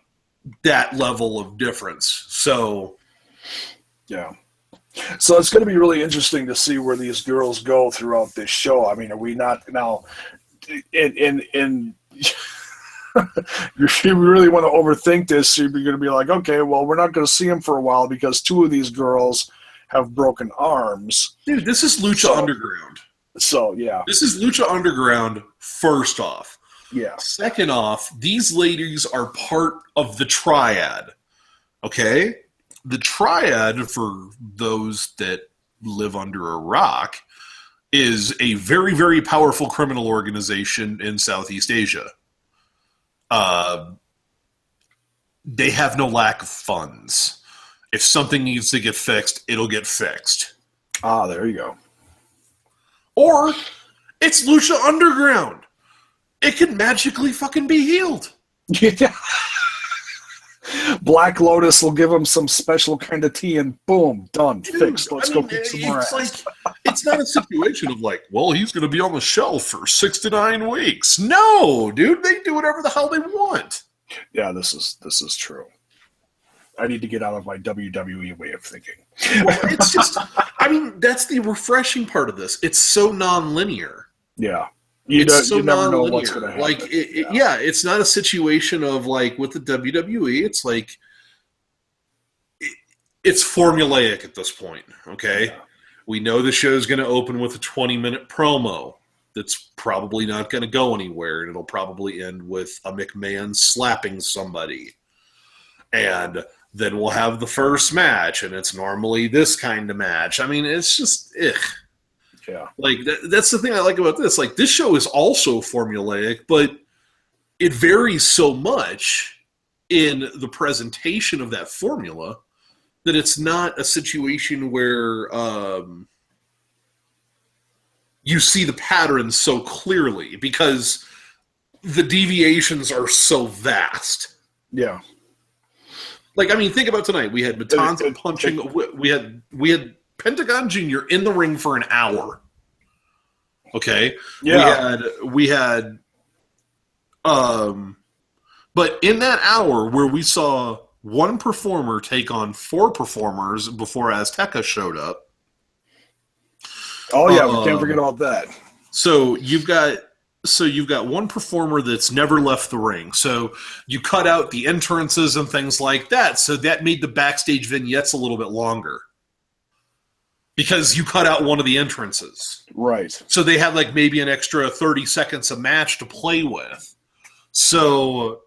that level of difference. So, yeah. So it's going to be really interesting to see where these girls go throughout this show. I mean, are we not now in if you really want to overthink this, you're going to be like, okay, well, we're not going to see them for a while because two of these girls have broken arms. Dude, this is Lucha Underground. So, yeah. This is Lucha Underground, first off. Yeah. Second off, these ladies are part of the Triad. Okay? The Triad, for those that live under a rock, is a very, very powerful criminal organization in Southeast Asia. They have no lack of funds. If something needs to get fixed, it'll get fixed. Ah, there you go. Or it's Lucha Underground. It can magically fucking be healed. Yeah. Black Lotus will give him some special kind of tea and boom, done, fixed. Let's go kick some more ass. Like, it's not a situation of like, well, he's going to be on the shelf for 6 to 9 weeks. No, dude, they do whatever the hell they want. Yeah, this is true. I need to get out of my WWE way of thinking. Well, it's just, I mean, that's the refreshing part of this. It's so non-linear. Yeah. It's so you never know what's going to nonlinear. happen. Like, it's not a situation of like with the WWE. It's like it's formulaic at this point. Okay, we know the show's going to open with a 20-minute promo that's probably not going to go anywhere, and it'll probably end with a McMahon slapping somebody, and then we'll have the first match, and it's normally this kind of match. I mean, it's just Yeah. Like that's the thing I like about this. Like this show is also formulaic, but it varies so much in the presentation of that formula that it's not a situation where you see the patterns so clearly because the deviations are so vast. Yeah. Like, I mean, think about tonight. We had Matanza punching. We had Pentagon Jr. in the ring for an hour. Okay. Yeah. We had but in that hour where we saw one performer take on four performers before Azteca showed up. Oh yeah, we can't forget about that. So you've got one performer that's never left the ring. So you cut out the entrances and things like that. So that made the backstage vignettes a little bit longer. Because you cut out one of the entrances. Right. So they had like maybe an extra 30 seconds a match to play with. So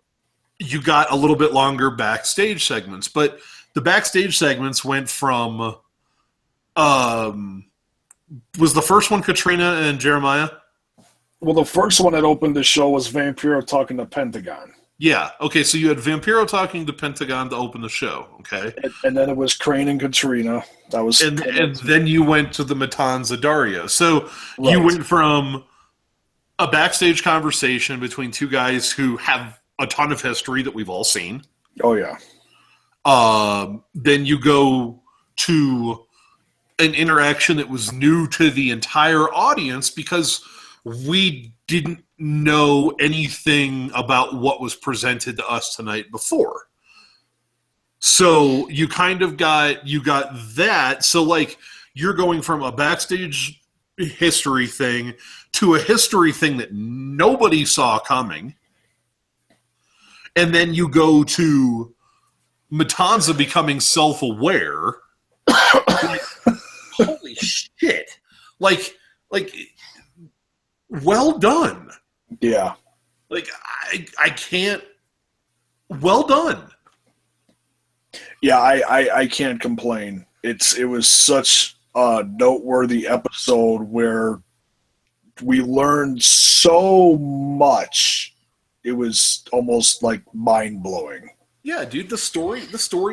you got a little bit longer backstage segments. But the backstage segments went from was the first one Katrina and Jeremiah? Well, the first one that opened the show was Vampiro talking to Pentagon. Yeah. Okay, so you had Vampiro talking to Pentagon to open the show, okay? And then it was Crane and Katrina. That was and then you went to the Matanza Dario. So you went from a backstage conversation between two guys who have a ton of history that we've all seen. Oh, yeah. Then you go to an interaction that was new to the entire audience because we didn't know anything about what was presented to us tonight before. So you kind of got that. So like you're going from a backstage history thing to a history thing that nobody saw coming. And then you go to Matanza becoming self-aware. Like, holy shit. Like well done. Yeah. Like I can't well done. Yeah, I can't complain. It was such a noteworthy episode where we learned so much. It was almost like mind-blowing. Yeah, dude, the story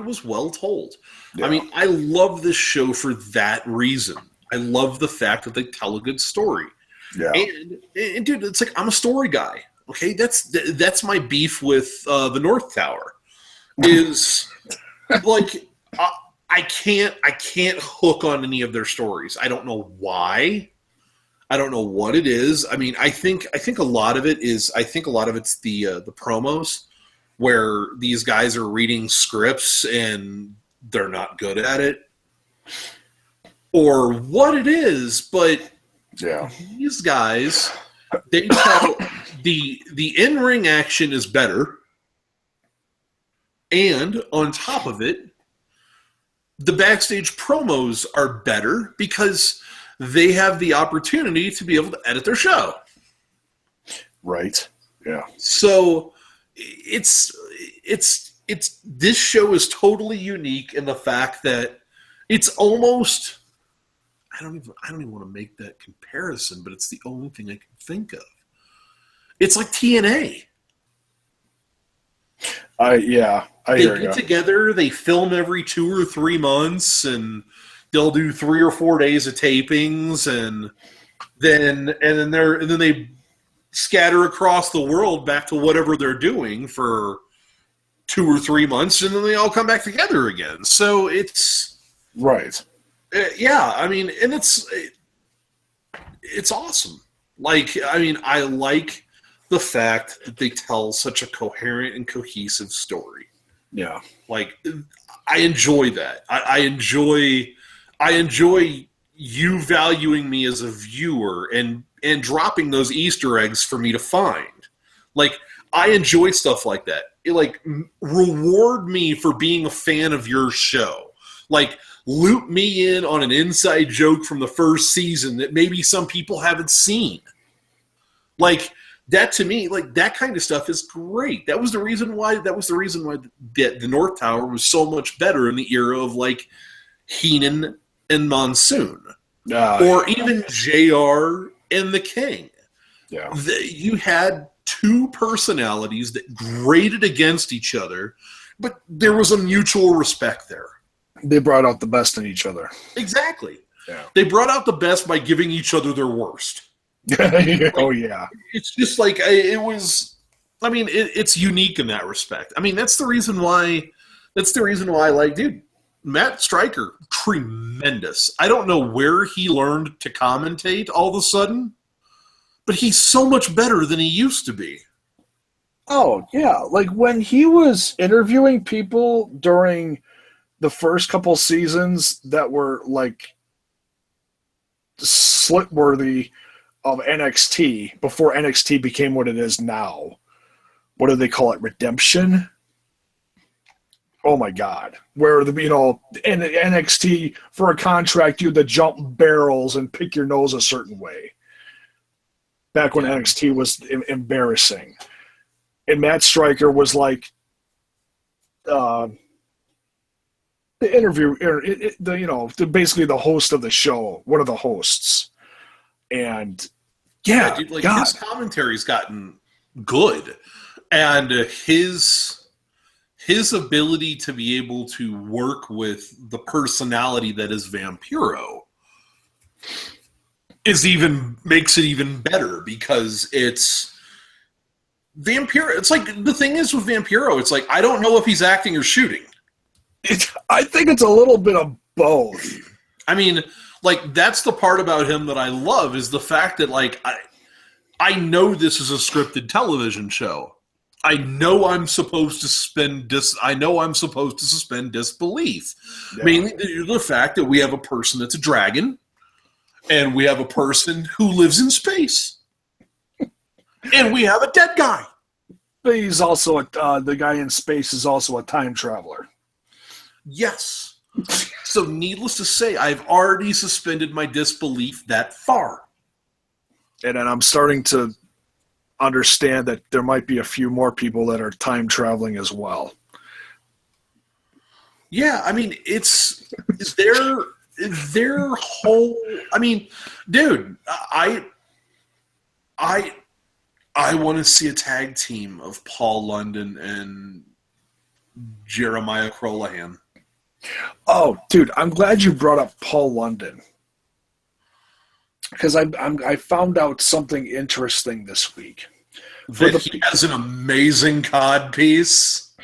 was well told. Yeah. I mean, I love this show for that reason. I love the fact that they tell a good story. Yeah. And dude, it's like I'm a story guy. Okay, that's my beef with the North Tower. Is like I can't hook on any of their stories. I don't know why. I don't know what it is. I mean, I think a lot of it is the promos where these guys are reading scripts and they're not good at it, or what it is. But yeah, these guys, they tell the in-ring action is better, and on top of it, the backstage promos are better because they have the opportunity to be able to edit their show. Right. Yeah. So it's this show is totally unique in the fact that it's almost I don't even want to make that comparison, but it's the only thing I can think of. It's like TNA. I They hear get you. together, they film every 2 or 3 months, and they'll do 3 or 4 days of tapings, and then they scatter across the world back to whatever they're doing for 2 or 3 months, and then they all come back together again. So it's right. Yeah, I mean, and it's awesome. Like, I mean, I like the fact that they tell such a coherent and cohesive story. Yeah. Like, I enjoy that. I enjoy you valuing me as a viewer and and dropping those Easter eggs for me to find. Like, I enjoy stuff like that. Reward me for being a fan of your show. Like, loop me in on an inside joke from the first season that maybe some people haven't seen. Like, that to me, like, that kind of stuff is great. That was the reason why the North Tower was so much better in the era of, like, Heenan and Monsoon. Or even JR and the King. Yeah. You had two personalities that graded against each other, but there was a mutual respect there. They brought out the best in each other. Exactly. Yeah. They brought out the best by giving each other their worst. Oh, yeah. It's just like, it was, I mean, it's unique in that respect. I mean, that's the reason why, like, dude, Matt Stryker, tremendous. I don't know where he learned to commentate all of a sudden, but he's so much better than he used to be. Oh, yeah. Like, when he was interviewing people during the first couple seasons that were, like, slit-worthy of NXT, before NXT became what it is now. What do they call it? Redemption? Oh, my God. Where, in NXT, for a contract, you had to jump barrels and pick your nose a certain way. Back when NXT was embarrassing. And Matt Stryker was like the interview, basically the host of the show, one of the hosts. And yeah, dude, like, his commentary's gotten good. And his ability to be able to work with the personality that is Vampiro makes it even better, because it's Vampiro. It's like, the thing is with Vampiro, it's like, I don't know if he's acting or shooting. I think it's a little bit of both. I mean, like, that's the part about him that I love, is the fact that, like, I know this is a scripted television show. I know I'm supposed to suspend disbelief. Yeah. Mainly due to the fact that we have a person that's a dragon, and we have a person who lives in space, and we have a dead guy. But he's also the guy in space is also a time traveler. Yes. So needless to say, I've already suspended my disbelief that far. And then I'm starting to understand that there might be a few more people that are time traveling as well. Yeah, I mean, is their whole, I mean, dude, I want to see a tag team of Paul London and Jeremiah Crowlahan. Oh, dude, I'm glad you brought up Paul London, because I found out something interesting this week. That he has an amazing cod piece.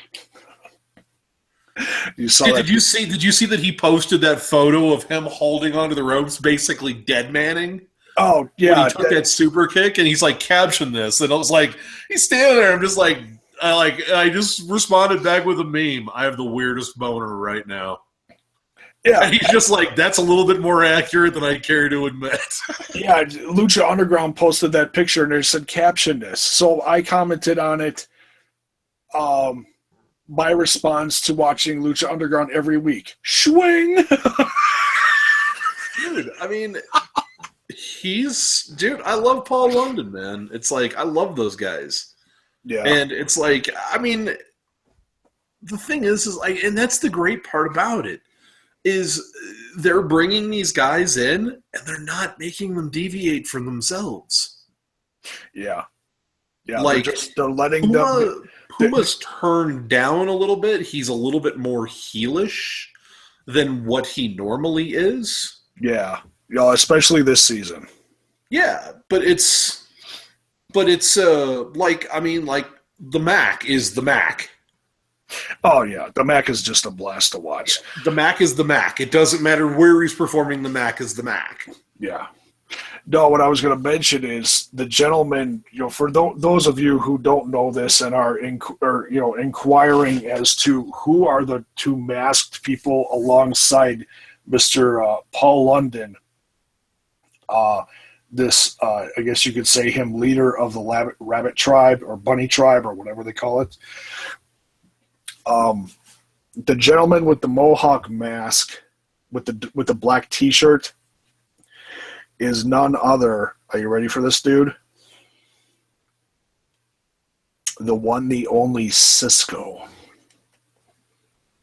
You saw Hey, that? Did you see that he posted that photo of him holding onto the ropes, basically dead manning? Oh, yeah. When he took that super kick, and he's like, caption this. And I was like, he's standing there. I'm just like, I just responded back with a meme. I have the weirdest boner right now. Yeah. And he's just like, that's a little bit more accurate than I care to admit. Yeah, Lucha Underground posted that picture and they said, caption this. So I commented on it. My response to watching Lucha Underground every week. Swing! Dude, I mean, I love Paul London, man. It's like, I love those guys. Yeah. And it's like, I mean, the thing is like, and that's the great part about it, is they're bringing these guys in and they're not making them deviate from themselves. Yeah. Yeah. Like, they're letting them. Puma's turned down a little bit. He's a little bit more heelish than what he normally is. Yeah. Especially this season. Yeah. But it's like, I mean, like, the Mac is the Mac. Oh, yeah. The Mac is just a blast to watch. The Mac is the Mac. It doesn't matter where he's performing, the Mac is the Mac. Yeah. No, what I was going to mention is the gentleman, for those of you who don't know this and are inquiring as to who are the two masked people alongside Mr. Paul London, this, I guess you could say him leader of the rabbit tribe or bunny tribe or whatever they call it. The gentleman with the mohawk mask with the black T-shirt is none other. Are you ready for this, dude? The one, the only Cisco.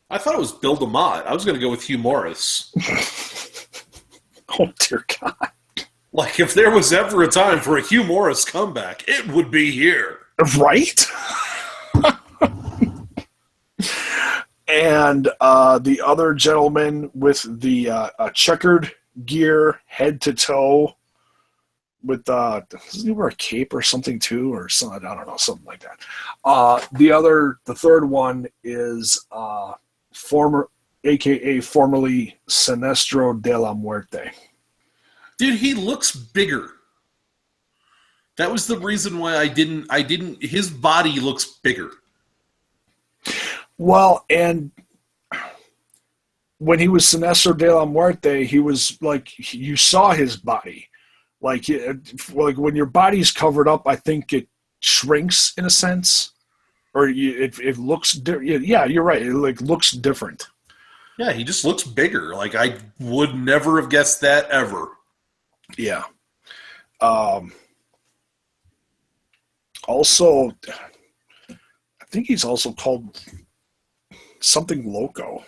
I thought it was Bill DeMott. I was going to go with Hugh Morris. Oh, dear God. Like, if there was ever a time for a Hugh Morris comeback, it would be here. Right? And the other gentleman with the checkered gear, head to toe, with doesn't he wear a cape or something too, or something? I don't know, something like that. The third one is formerly Sinestro de la Muerte. Dude, he looks bigger. That was the reason why I didn't. His body looks bigger. Well, and when he was Sinestro de la Muerte, he was like, you saw his body. Like when your body's covered up, I think it shrinks in a sense, or it looks. Yeah, you're right. It looks different. Yeah, he just looks bigger. Like, I would never have guessed that ever. Yeah. Also, I think he's also called something Loco.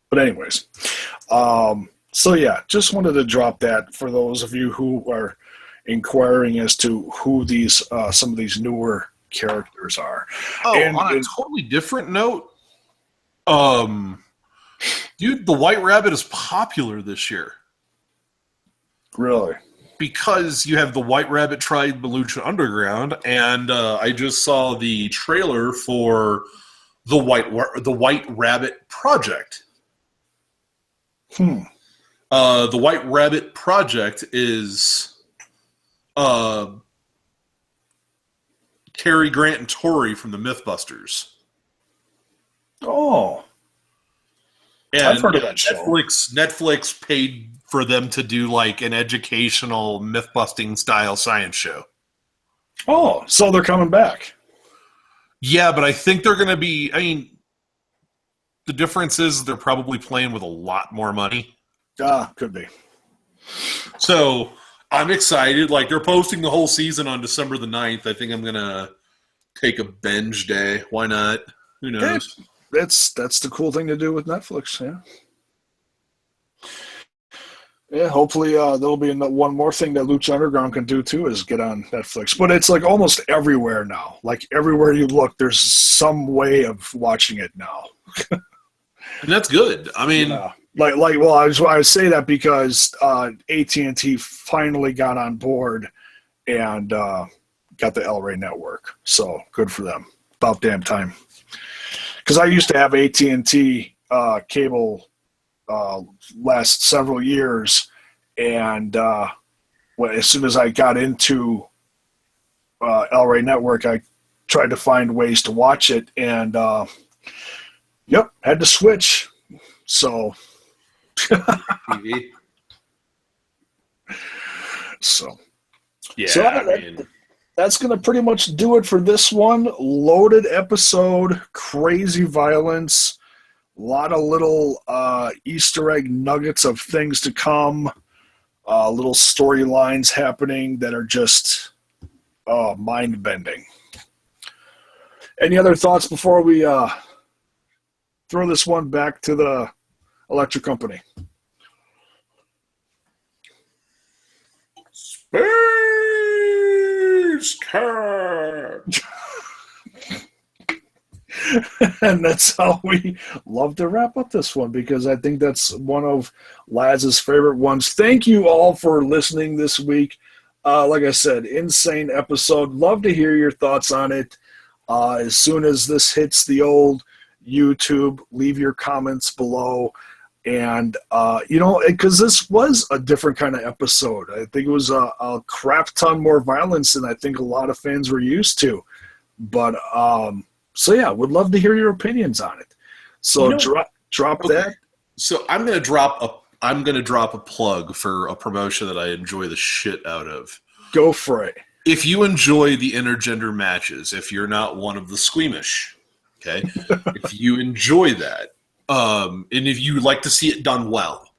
But anyways, so yeah, just wanted to drop that for those of you who are inquiring as to who these some of these newer characters are. Oh, on a totally different note, dude, the White Rabbit is popular this year. Really? Because you have the White Rabbit tried Lucha Underground, and I just saw the trailer for the White Rabbit Project. The White Rabbit Project is Cary Grant and Tori from the Mythbusters. Oh, and I've heard of that show. Netflix paid for them to do like an educational myth-busting style science show. Oh, so they're coming back. Yeah, but I think they're going to be, I mean, the difference is they're probably playing with a lot more money. Could be. So I'm excited. Like, they're posting the whole season on December the 9th. I think I'm going to take a binge day. Why not? Who knows? Hey, that's the cool thing to do with Netflix, yeah. Yeah, hopefully there'll be one more thing that Lucha Underground can do too, is get on Netflix. But it's like almost everywhere now. Like everywhere you look, there's some way of watching it now. And that's good. I mean, yeah. Well, I say that because AT&T finally got on board and got the El Rey network. So good for them. About damn time. Because I used to have AT&T cable last several years, and as soon as I got into El Rey network, I tried to find ways to watch it, and had to switch. So TV. So yeah, that's going to pretty much do it for this one. Loaded episode, crazy violence, a lot of little Easter egg nuggets of things to come, little storylines happening that are just mind-bending. Any other thoughts before we throw this one back to the electric company? Space Cat. And that's how we love to wrap up this one, because I think that's one of Laz's favorite ones. Thank you all for listening this week. Like I said, insane episode. Love to hear your thoughts on it. As soon as this hits the old YouTube, leave your comments below. And, because this was a different kind of episode. I think it was a crap ton more violence than I think a lot of fans were used to. But, so yeah, would love to hear your opinions on it. So drop okay. that. So I'm going to drop I'm going to drop a plug for a promotion that I enjoy the shit out of. Go for it. If you enjoy the intergender matches, if you're not one of the squeamish, okay, if you enjoy that, and if you like to see it done well,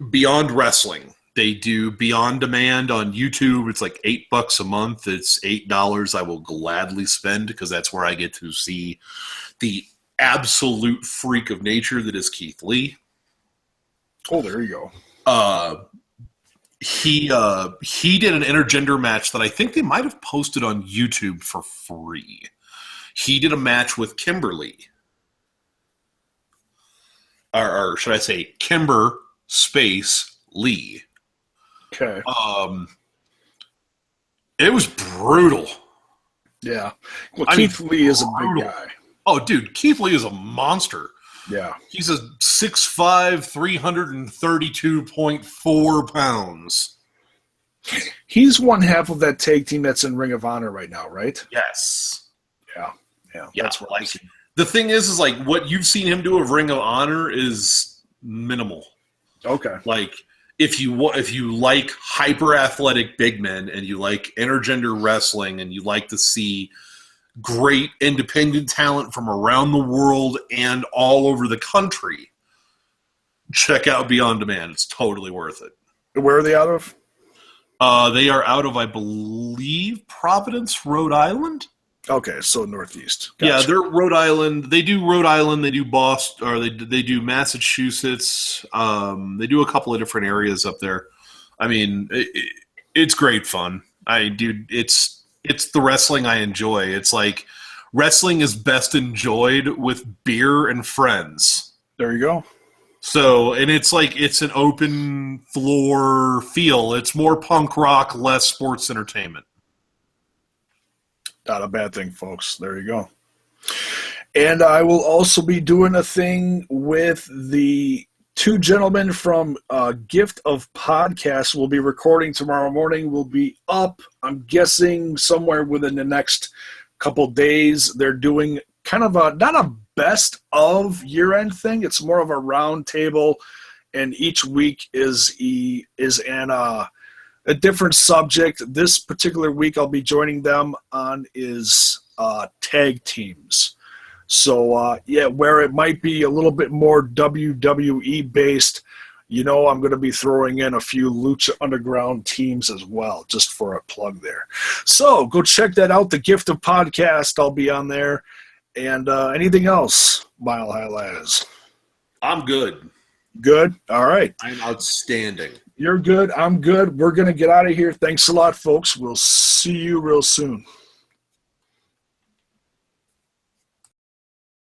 Beyond Wrestling, they do Beyond Demand on YouTube. It's like $8 a month. It's $8 I will gladly spend because that's where I get to see the absolute freak of nature that is Keith Lee. Oh, there you go. He did an intergender match that I think they might have posted on YouTube for free. He did a match with Kimberly. Or should I say Kimber space Lee. Okay. It was brutal. Yeah. Well, Keith Lee is a big guy. Oh, dude, Keith Lee is a monster. Yeah. He's a 6'5", 332.4 pounds. He's one half of that tag team that's in Ring of Honor right now, right? Yes. Yeah. That's what like. The thing is like what you've seen him do of Ring of Honor is minimal. Okay. Like if you like hyper athletic big men and you like intergender wrestling and you like to see great independent talent from around the world and all over the country, check out Beyond Demand. It's totally worth it. Where are they out of? They are out of, I believe, Providence, Rhode Island. Okay, so Northeast. Gotcha. Yeah, they're Rhode Island. They do Rhode Island. They do Boston, or they do Massachusetts. They do a couple of different areas up there. I mean, it's great fun. It's the wrestling I enjoy. It's like wrestling is best enjoyed with beer and friends. There you go. So, and it's like it's an open floor feel. It's more punk rock, less sports entertainment. Not a bad thing, folks. There you go. And I will also be doing a thing with the two gentlemen from Gift of Podcasts. We'll be recording tomorrow morning. We'll be up, I'm guessing, somewhere within the next couple days. They're doing kind of not a best of year-end thing. It's more of a round table, and each week is a different subject. This particular week I'll be joining them on is tag teams. So, where it might be a little bit more WWE based, I'm going to be throwing in a few Lucha Underground teams as well, just for a plug there. So, go check that out, the Gift of Podcast. I'll be on there. And anything else, Mile High Lads? I'm good. Good? All right. I'm outstanding. You're good. I'm good. We're going to get out of here. Thanks a lot, folks. We'll see you real soon.